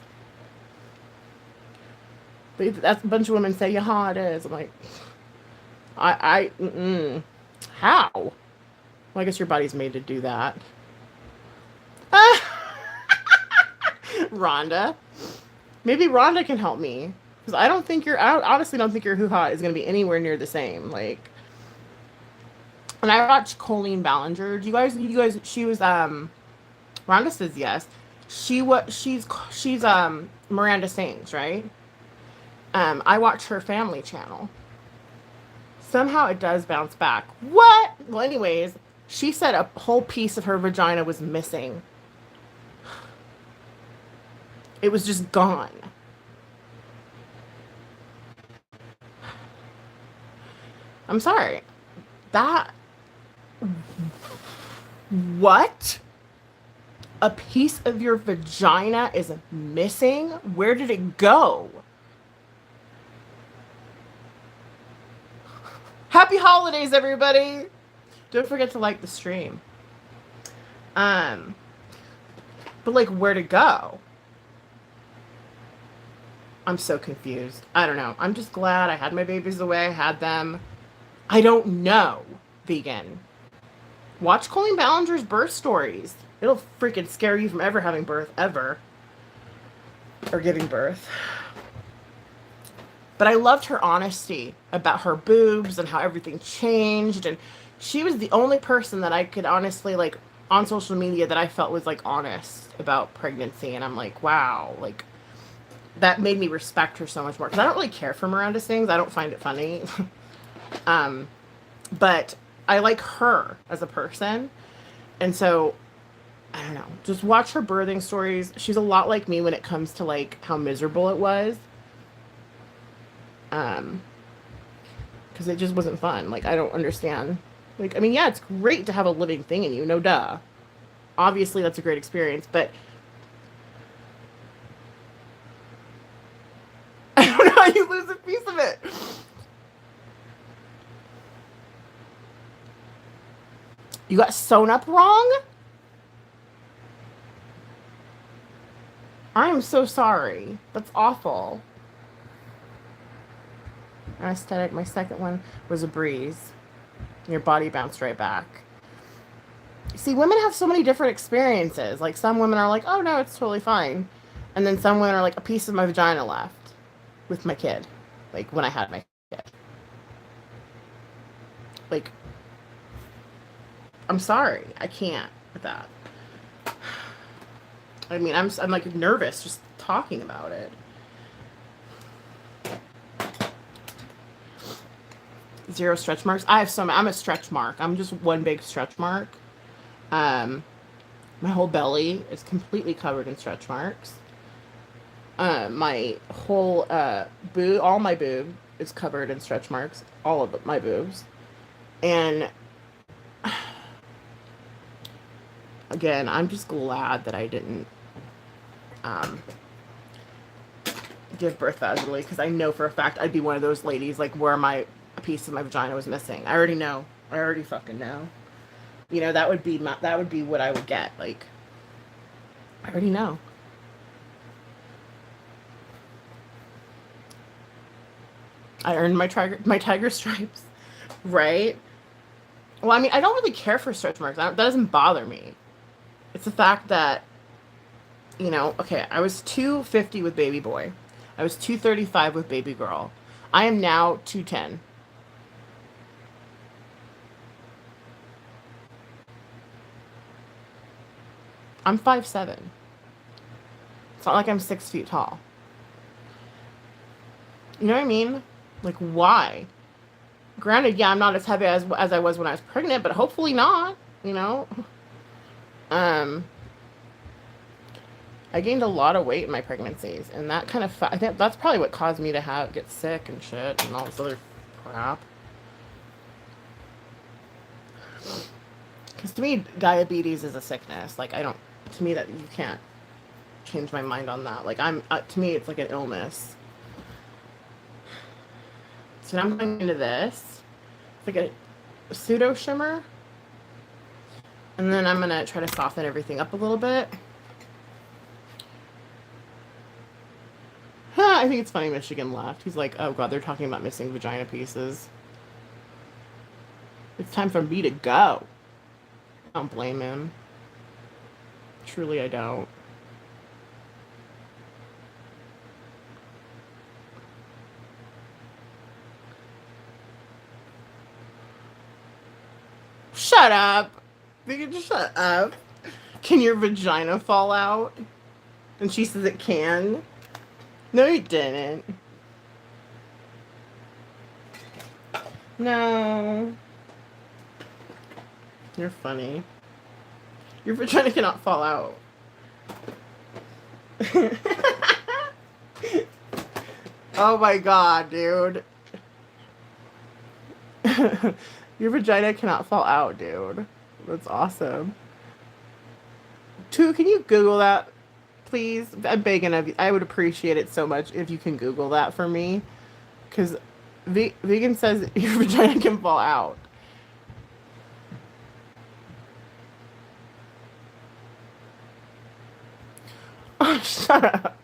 But that's a bunch of women say, yeah, it is. I'm like, how? Well, I guess your body's made to do that. Rhonda. Maybe Rhonda can help me. Because I honestly don't think your hoo-ha is going to be anywhere near the same. Like, and I watched Colleen Ballinger. You guys, she was, Rhonda says yes. She's Miranda Sings, right? I watch her family channel. Somehow it does bounce back. What? Well, anyways, she said a whole piece of her vagina was missing. It was just gone. I'm sorry. That... What? A piece of your vagina is missing? Where did it go? Happy holidays, everybody! Don't forget to like the stream. But like, where'd it go? I'm so confused. I don't know. I'm just glad I had my babies the way I had them. I don't know, vegan. Watch Colleen Ballinger's birth stories. It'll freaking scare you from ever having birth, ever. Or giving birth. But I loved her honesty about her boobs and how everything changed. And she was the only person that I could honestly, like, on social media that I felt was, like, honest about pregnancy. And I'm like, wow, like, that made me respect her so much more. Because I don't really care for Miranda Sings. I don't find it funny. But I like her as a person. And so, I don't know. Just watch her birthing stories. She's a lot like me when it comes to, like, how miserable it was. Because it just wasn't fun. Like, I don't understand. Like, I mean, yeah, it's great to have a living thing in you. No duh. Obviously, that's a great experience. But I don't know how you lose a piece of it. You got sewn up wrong? I am so sorry. That's awful. Anesthetic. My second one was a breeze. Your body bounced right back. See, women have so many different experiences. Like, some women are like, oh no, it's totally fine. And then some women are like, a piece of my vagina left with my kid. Like, when I had my kid. Like, I'm sorry. I can't with that. I mean, I'm like nervous just talking about it. Zero stretch marks. I have some. I'm a stretch mark. I'm just one big stretch mark. My whole belly is completely covered in stretch marks. My whole boob, all my boob is covered in stretch marks. All of my boobs. And again, I'm just glad that I didn't give birth vaginally, because I know for a fact I'd be one of those ladies like where a piece of my vagina was missing. I already know. I already fucking know. You know, that would be what I would get. Like, I already know. I earned my tiger stripes, right? Well, I mean, I don't really care for stretch marks. That doesn't bother me. It's the fact that, you know, okay, I was 250 with baby boy. I was 235 with baby girl. I am now 210. I'm 5'7". It's not like I'm 6 feet tall. You know what I mean? Like, why? Granted, yeah, I'm not as heavy as I was when I was pregnant, but hopefully not, you know? I gained a lot of weight in my pregnancies, and that kind of, I think that's probably what caused me to get sick and shit and all this other crap. Because to me, diabetes is a sickness. Like, to me, that you can't change my mind on that. Like, to me, it's like an illness. So now I'm going into this. It's like a pseudo shimmer. And then I'm going to try to soften everything up a little bit. I think it's funny Michigan laughed. He's like, oh god, they're talking about missing vagina pieces. It's time for me to go. I don't blame him. Truly, I don't. Shut up. You can just shut up. Can your vagina fall out? And she says it can. No, you didn't. No. You're funny. Your vagina cannot fall out. Oh my god, dude. Your vagina cannot fall out, dude. That's awesome. Two, can you Google that, please? I'm begging of you. I would appreciate it so much if you can Google that for me. Because vegan says your vagina can fall out. Oh, shut up.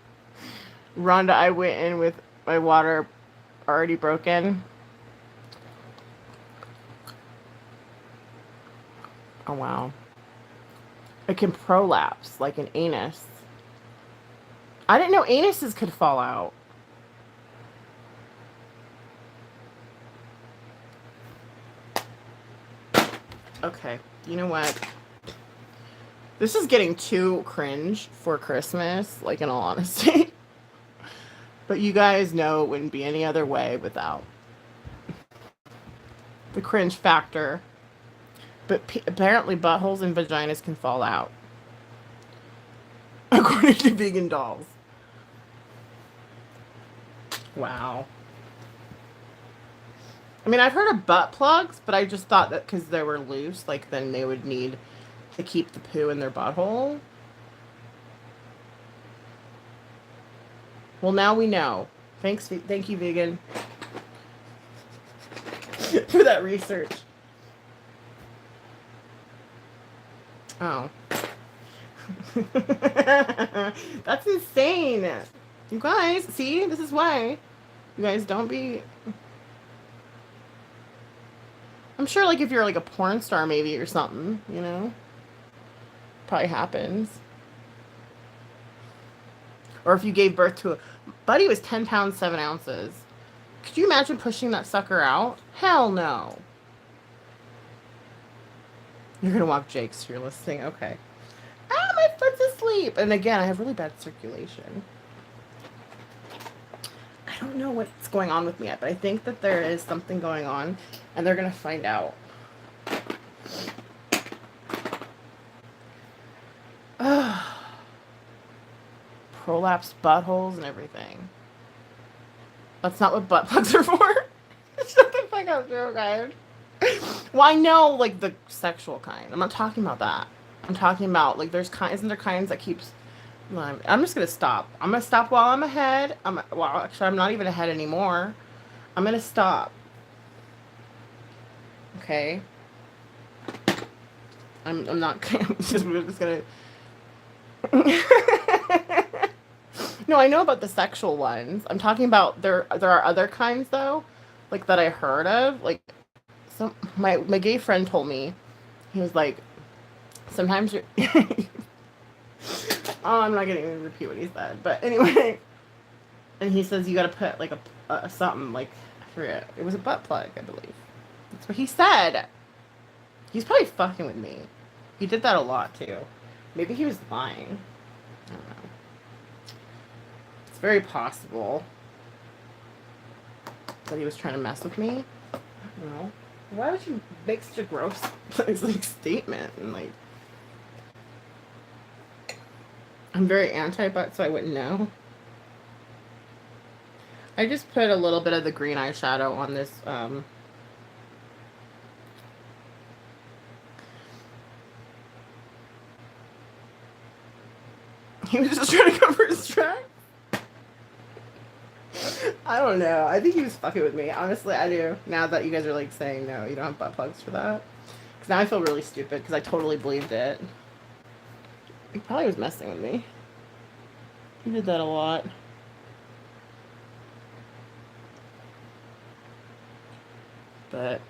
Rhonda, I went in with my water already broken. Oh, wow. It can prolapse like an anus. I didn't know anuses could fall out. Okay, you know what? This is getting too cringe for Christmas, like, in all honesty. But you guys know it wouldn't be any other way without the cringe factor. But apparently buttholes and vaginas can fall out. According to vegan dolls. Wow. I mean, I've heard of butt plugs, but I just thought that because they were loose, like, then they would need to keep the poo in their butthole. Well, now we know. Thank you, vegan, for that research. Oh. That's insane. You guys, see? This is why. You guys don't be... I'm sure, like, if you're, like, a porn star, maybe, or something, you know? Probably happens. Or if you gave birth to a... Buddy was 10 pounds, 7 ounces. Could you imagine pushing that sucker out? Hell no. You're gonna walk Jake's, you're listening? Okay. Ah, my foot's asleep! And again, I have really bad circulation. I don't know what's going on with me yet, but I think that there is something going on, and they're gonna find out. Prolapsed buttholes and everything. That's not what butt plugs are for. Shut the fuck up, Joe, guys. Well, I know, like, the sexual kind. I'm not talking about that. I'm talking about, like, there's kinds, isn't there kinds that keeps... I'm just gonna stop. I'm gonna stop while I'm ahead. Well, actually, I'm not even ahead anymore. I'm gonna stop. Okay? I'm not... I'm just gonna... No, I know about the sexual ones. I'm talking about there are other kinds though, like that I heard of. Like my gay friend told me, he was like, sometimes you're oh, I'm not gonna even repeat what he said, but anyway. And he says you gotta put like a something, like, I forget. It was a butt plug, I believe. That's what he said. He's probably fucking with me. He did that a lot too. Maybe he was lying. I don't know. It's very possible that he was trying to mess with me. I don't know. Why would you make such a gross like statement? And like, I'm very anti-butt, so I wouldn't know. I just put a little bit of the green eyeshadow on this. He was just trying to cover his tracks. I don't know. I think he was fucking with me. Honestly, I do. Now that you guys are like saying no, you don't have butt plugs for that. Because now I feel really stupid because I totally believed it. He probably was messing with me. He did that a lot. But...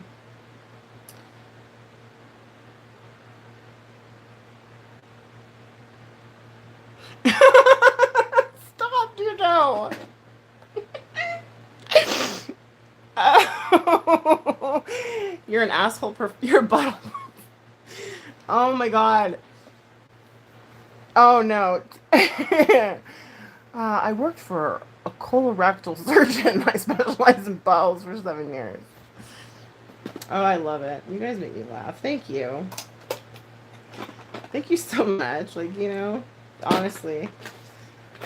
Stop, you know. Oh, you're an asshole. You're a butthole. Oh my god. Oh no. I worked for a colorectal surgeon. I specialized in bowels for 7 years. Oh, I love it. You guys make me laugh. Thank you. Thank you so much. Like, you know, honestly.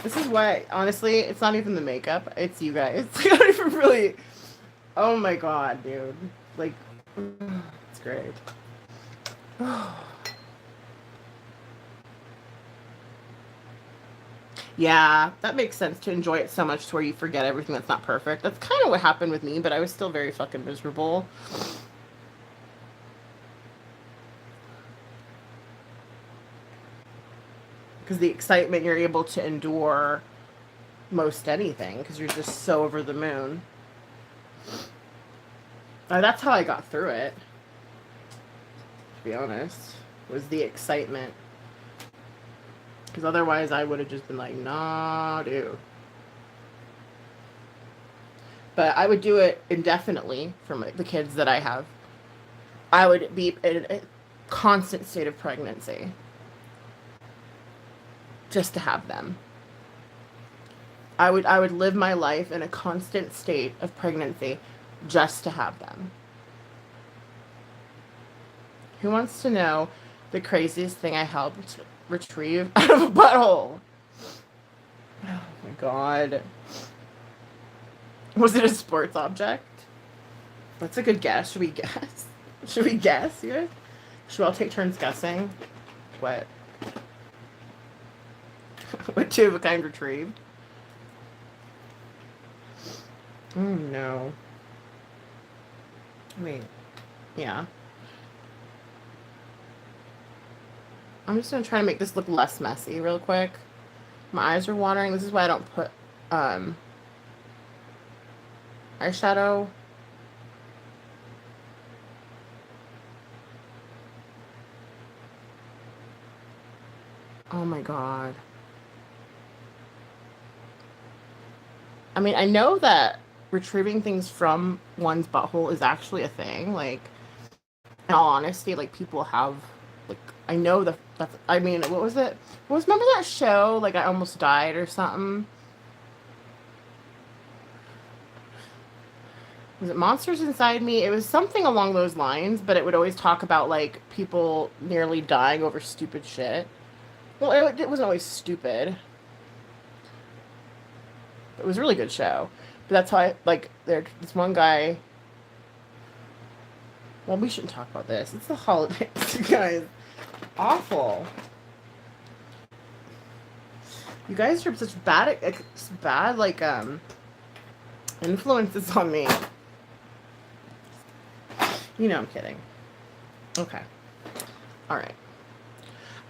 This is why, honestly, it's not even the makeup. It's you guys. I don't even really... Oh my god, dude. Like, it's great. Yeah, that makes sense, to enjoy it so much to where you forget everything that's not perfect. That's kind of what happened with me, but I was still very fucking miserable. Because the excitement, you're able to endure most anything because you're just so over the moon. That's how I got through it, to be honest, was the excitement. Because otherwise I would have just been like, nah, dude. But I would do it indefinitely for the kids that I have. I would be in a constant state of pregnancy just to have them. I would live my life in a constant state of pregnancy just to have them. Who wants to know the craziest thing I helped retrieve out of a butthole? Oh my god. Was it a sports object? That's a good guess. Should we guess? Should we guess, you guys? Should we all take turns guessing? What? What two of a kind retrieved? Oh no. Wait. Yeah. I'm just going to try to make this look less messy real quick. My eyes are watering. This is why I don't put eyeshadow. Oh my god. I mean, I know that retrieving things from one's butthole is actually a thing. Like, in all honesty, like, people have, like, I know that's, I mean, what was it? Remember that show, like, I Almost Died or something? Was it Monsters Inside Me? It was something along those lines, but it would always talk about, like, people nearly dying over stupid shit. Well, it wasn't always stupid. It was a really good show. But that's how I, like, there's this one guy. Well, we shouldn't talk about this. It's the holidays, you guys. Awful. You guys are such bad, like, influences on me. You know I'm kidding. Okay. Alright.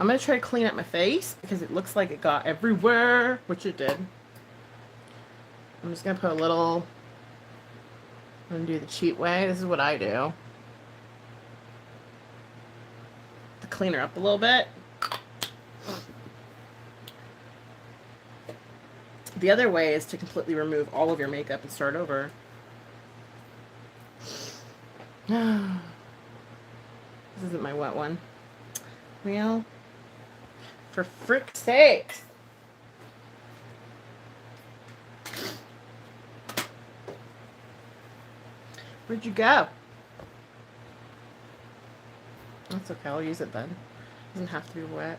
I'm going to try to clean up my face because it looks like it got everywhere, which it did. I'm just going to put a little... I'm going to do the cheat way. This is what I do. To clean her up a little bit. The other way is to completely remove all of your makeup and start over. This isn't my wet one. Well, for frick's sake. Where'd you go? That's okay, I'll use it then. Doesn't have to be wet.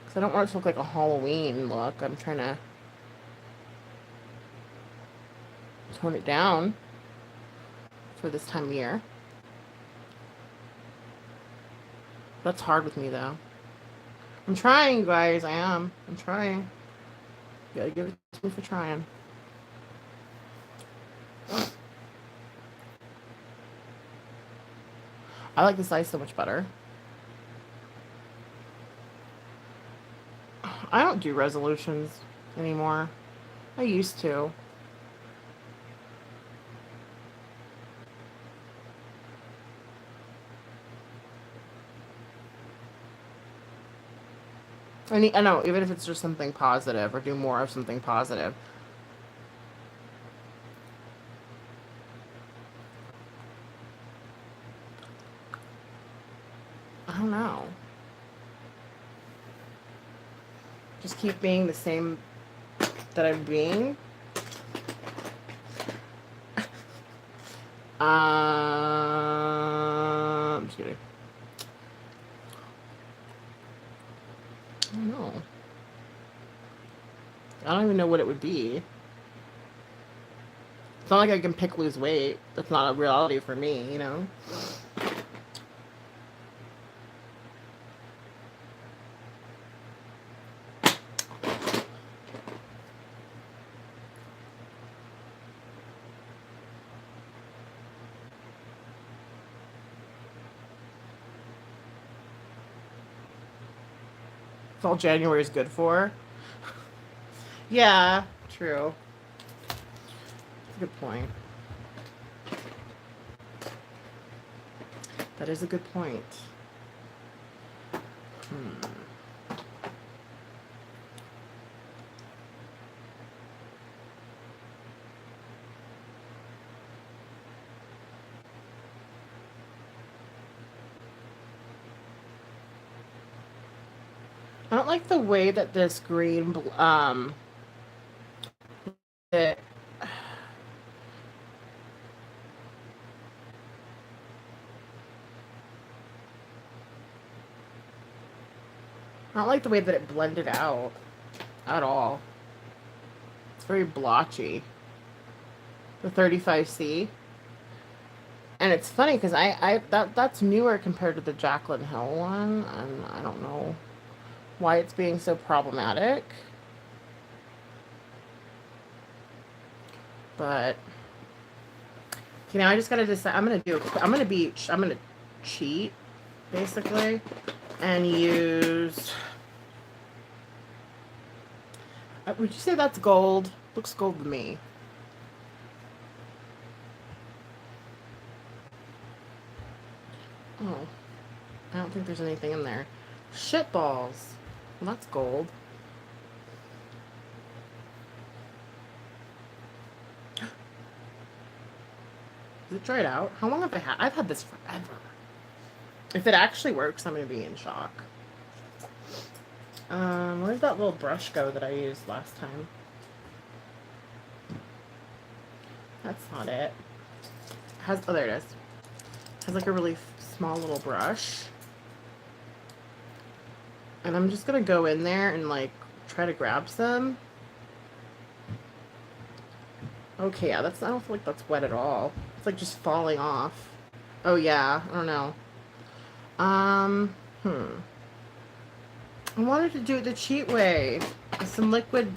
Because I don't want it to look like a Halloween look. I'm trying to tone it down for this time of year. That's hard with me though. I'm trying, guys. I am. I'm trying. You gotta give it to me for trying. I like this ice so much better. I don't do resolutions anymore. I used to. I know, even if it's just something positive or do more of something positive. I don't know. Just keep being the same that I'm being. I'm just kidding. I don't know. I don't even know what it would be. It's not like I can pick lose weight. That's not a reality for me, you know? It's all January is good for. Yeah, true. That's a good point. That is a good point. I don't like the way that this green, it, I don't like the way that it blended out at all. It's very blotchy. The 35C. And it's funny because that's newer compared to the Jaclyn Hill one, and I don't know why it's being so problematic. But Okay, now I just gotta decide. I'm gonna cheat, basically, and use. Would you say that's gold? Looks gold to me. Oh, I don't think there's anything in there. Shit balls. Well, that's gold. Is it dried out? How long have I had? I've had this forever. If it actually works, I'm gonna be in shock. Where'd that little brush go that I used last time? That's not it. Oh, there it is. It has like a really small little brush. And I'm just gonna go in there and like try to grab some. Okay, yeah, I don't feel like that's wet at all. It's like just falling off. Oh yeah, I don't know. I wanted to do it the cheat way. Some liquid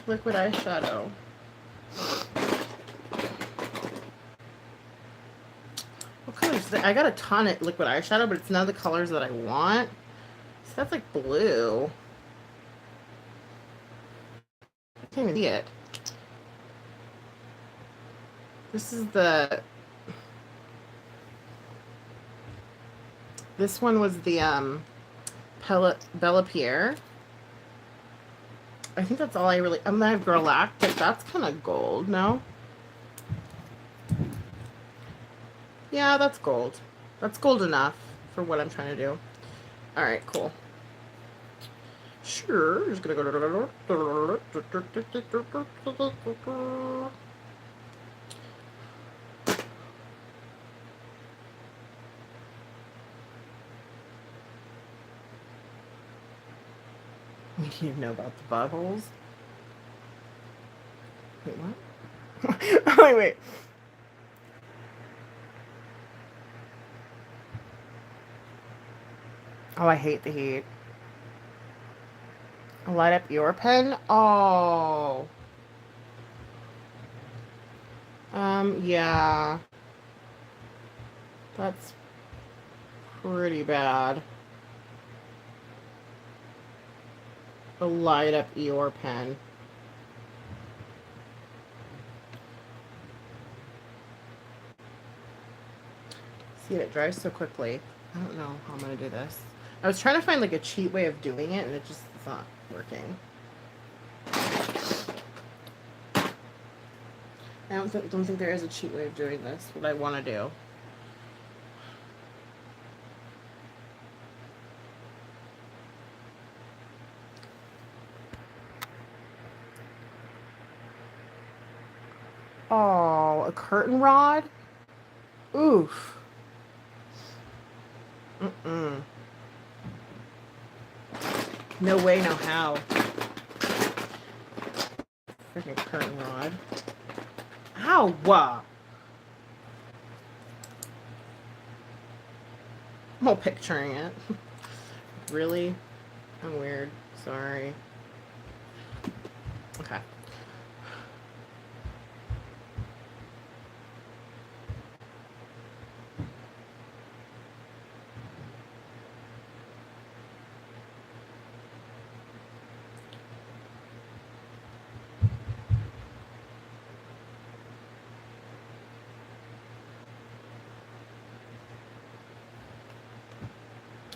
eyeshadow. What colors? I got a ton of liquid eyeshadow, but it's none of the colors that I want. So that's like blue. I can't even see it. This is this one was the Bella Pierre. I think that's all I really. I'm gonna have Girl Lactic. That's kind of gold, no? Yeah, that's gold. That's gold enough for what I'm trying to do. All right, cool. Sure, just gonna go. We need to know about the buttholes. Wait, what? Wait. Oh, I hate the heat. Light up your pen? Oh. Yeah. That's pretty bad. Light up your pen. See, it dries so quickly. I don't know how I'm gonna do this. I was trying to find like a cheat way of doing it, and it just is not working. I don't think there is a cheat way of doing this. What I want to do. Oh, a curtain rod? Oof. No way, no how. Freaking curtain rod. Ow! I'm all picturing it. Really? I'm weird. Sorry. Okay.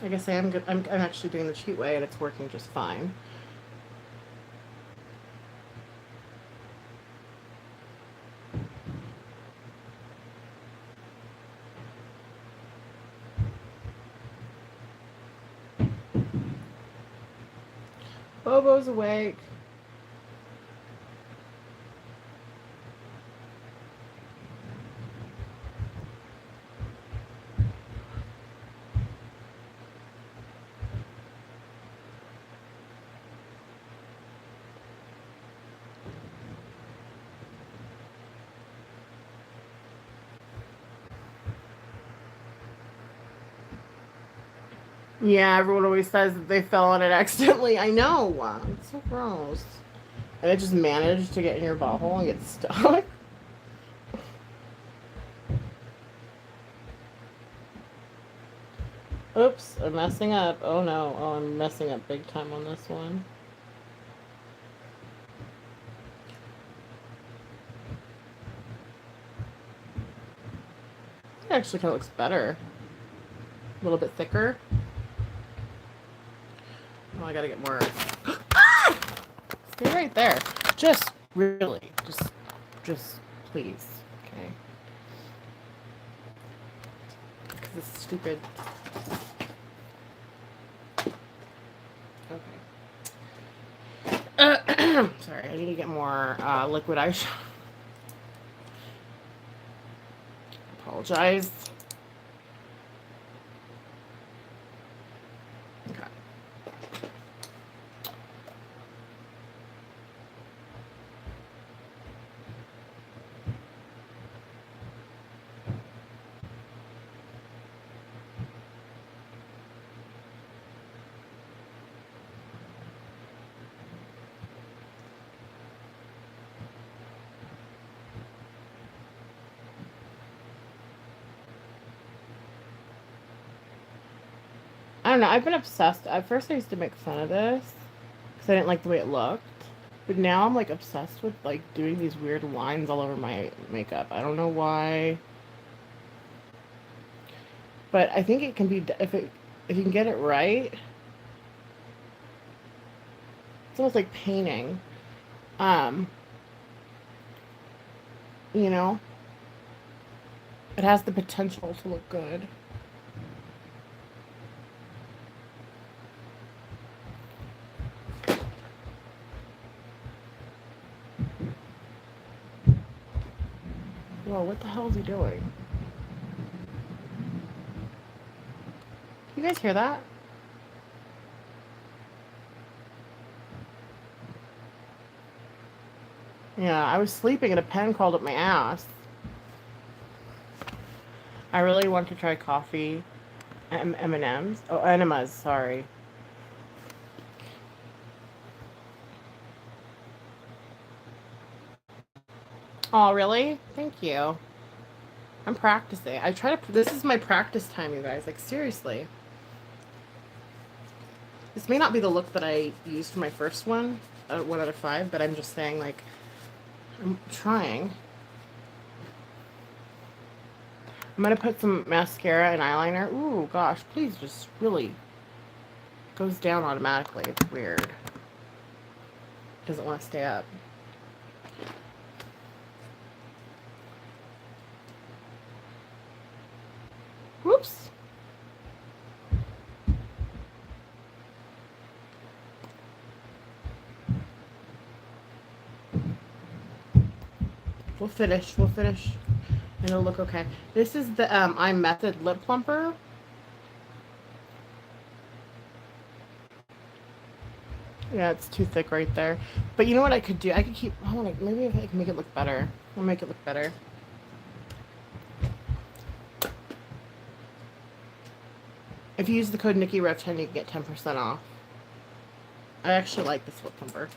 I guess I am good. I'm actually doing the cheat way, and it's working just fine. Bobo's awake. Yeah, everyone always says that they fell on it accidentally. I know. It's so gross. And it just managed to get in your butthole and get stuck. Oops, I'm messing up. Oh no. Oh, I'm messing up big time on this one. It actually kind of looks better. A little bit thicker. Oh, I gotta get more. Ah! Stay right there. Just really, just please. Okay. Because it's stupid. Okay. Sorry, I need to get more liquid eyeshadow. Apologize. Okay. I don't know. I've been obsessed. At first, I used to make fun of this because I didn't like the way it looked. But now I'm like obsessed with like doing these weird lines all over my makeup. I don't know why. But I think it can be if you can get it right. It's almost like painting. Um, you know, it has the potential to look good. Whoa, what the hell is he doing? You guys hear that? Yeah, I was sleeping and a pen crawled up my ass. I really want to try coffee. M&Ms? Oh, enemas, sorry. Oh, really? Thank you. I'm practicing. I try to. This is my practice time, you guys. Like, seriously. This may not be the look that I used for my first one, 1 out of 5, but I'm just saying, like, I'm trying. I'm gonna put some mascara and eyeliner. Ooh, gosh, please just really goes down automatically. It's weird. Doesn't want to stay up. Whoops. We'll finish. We'll finish. And it'll look okay. This is the iMethod Lip Plumper. Yeah, it's too thick right there. But you know what I could do? I could keep... Hold on. Maybe if I can make it look better. I'll make it look better. If you use the code NikkiRev10, you can get 10% off. I actually like this lip plumper.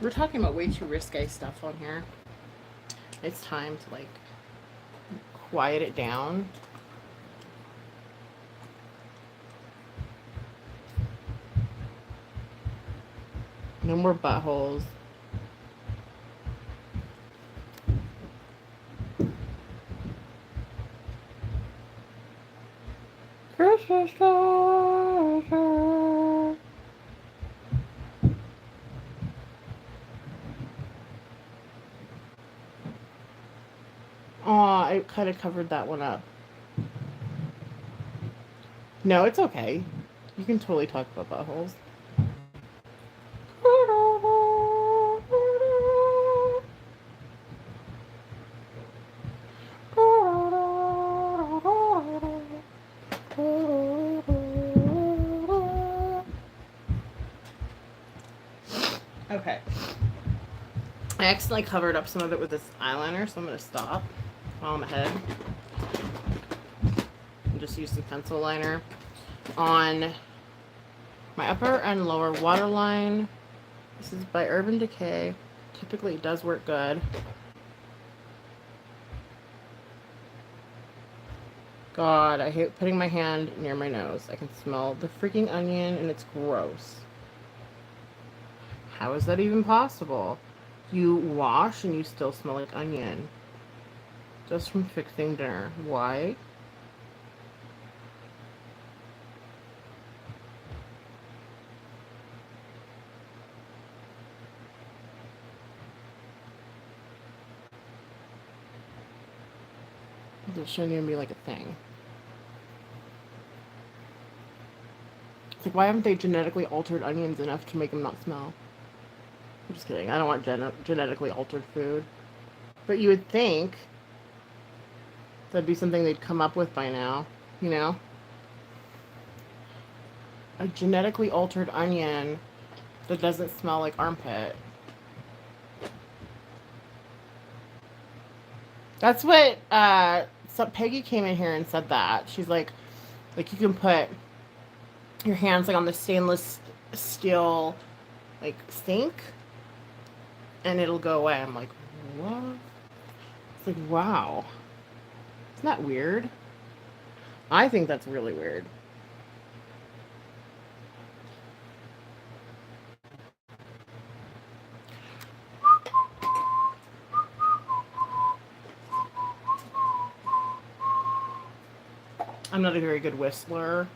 We're talking about way too risque stuff on here. It's time to, like, quiet it down. No more buttholes. Christmas treasure. Aw, I kind of covered that one up. No, it's okay. You can totally talk about buttholes. Okay. I accidentally covered up some of it with this eyeliner, so I'm going to stop while I'm ahead. And just use some pencil liner on my upper and lower waterline. This is by Urban Decay. Typically it does work good. God, I hate putting my hand near my nose. I can smell the freaking onion and it's gross. How is that even possible? You wash and you still smell like onion. Just from fixing dinner. Why? This shouldn't even be like a thing. It's like, why haven't they genetically altered onions enough to make them not smell? I'm just kidding. I don't want genetically altered food. But you would think that'd be something they'd come up with by now, you know? A genetically altered onion that doesn't smell like armpit. That's what Peggy came in here and said that. She's like you can put your hands like on the stainless steel like sink and it'll go away. I'm like, what? It's like, wow. Isn't that weird? I think that's really weird. I'm not a very good whistler.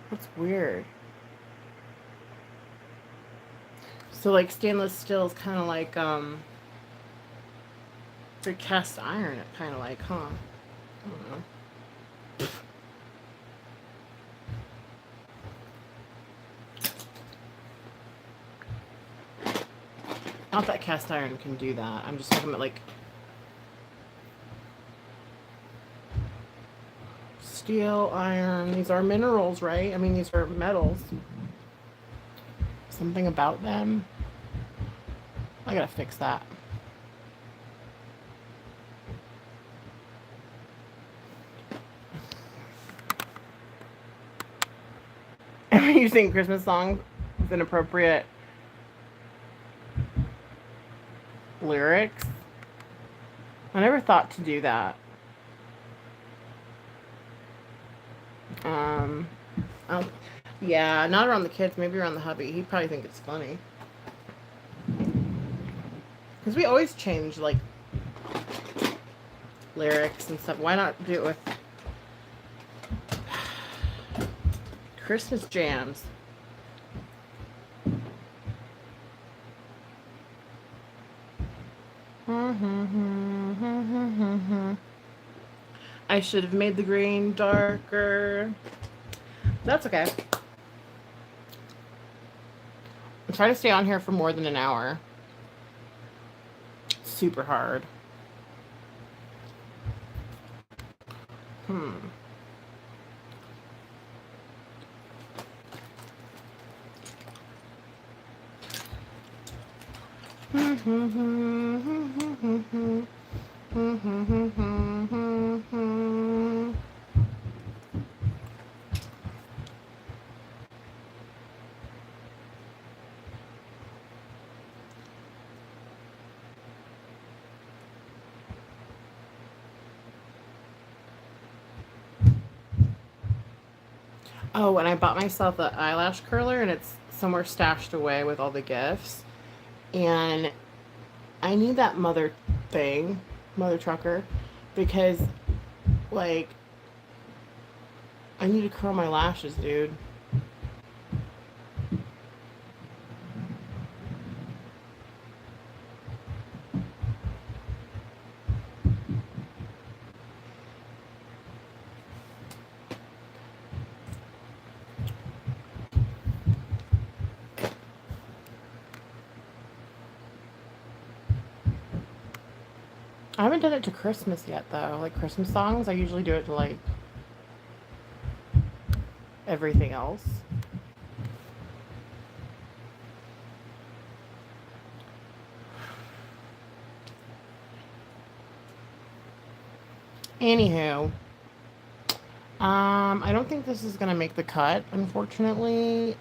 That's weird. So like stainless steel is kind of like for cast iron. It kind of like, huh? I don't know. Not that cast iron can do that. I'm just talking about like steel, iron. These are minerals, right? I mean, these are metals. Something about them. I gotta fix that. Am I using Christmas songs with inappropriate lyrics? I never thought to do that. Yeah, not around the kids, maybe around the hubby. He'd probably think it's funny. Because we always change, like, lyrics and stuff. Why not do it with Christmas jams? I should have made the green darker. That's okay. I'm trying to stay on here for more than an hour. Super hard. Oh, and I bought myself an eyelash curler, and it's somewhere stashed away with all the gifts. And I need that mother trucker, because, like, I need to curl my lashes, dude. I haven't done it to Christmas yet, though. Like, Christmas songs, I usually do it to, like, everything else. Anywho, I don't think this is gonna make the cut, unfortunately.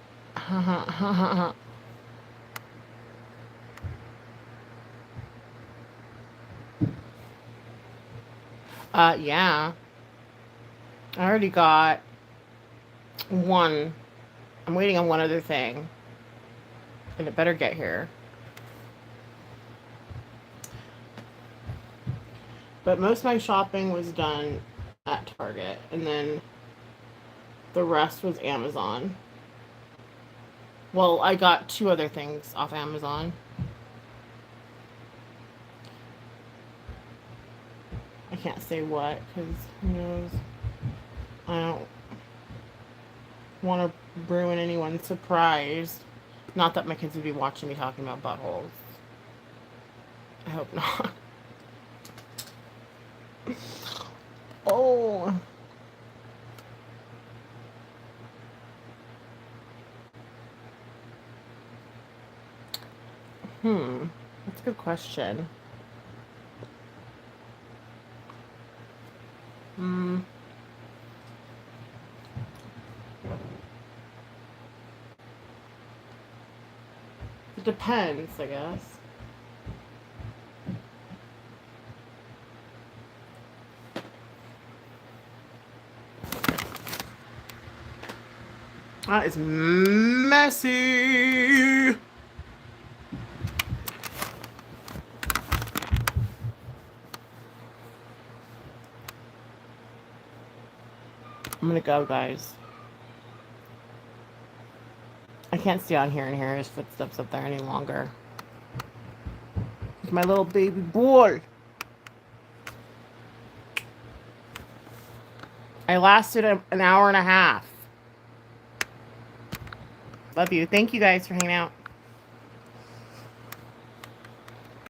Yeah. I already got one. I'm waiting on one other thing. And it better get here. But most of my shopping was done at Target. And then the rest was Amazon. Well, I got 2 other things off Amazon. I can't say what, because who knows. I don't want to ruin anyone's surprise. Not that my kids would be watching me talking about buttholes. I hope not. Oh. That's a good question. It depends, I guess. That is messy. I'm gonna go, guys. I can't stay on here and hear his footsteps up there any longer. It's my little baby boy. I lasted an hour and a half. Love you. Thank you guys for hanging out.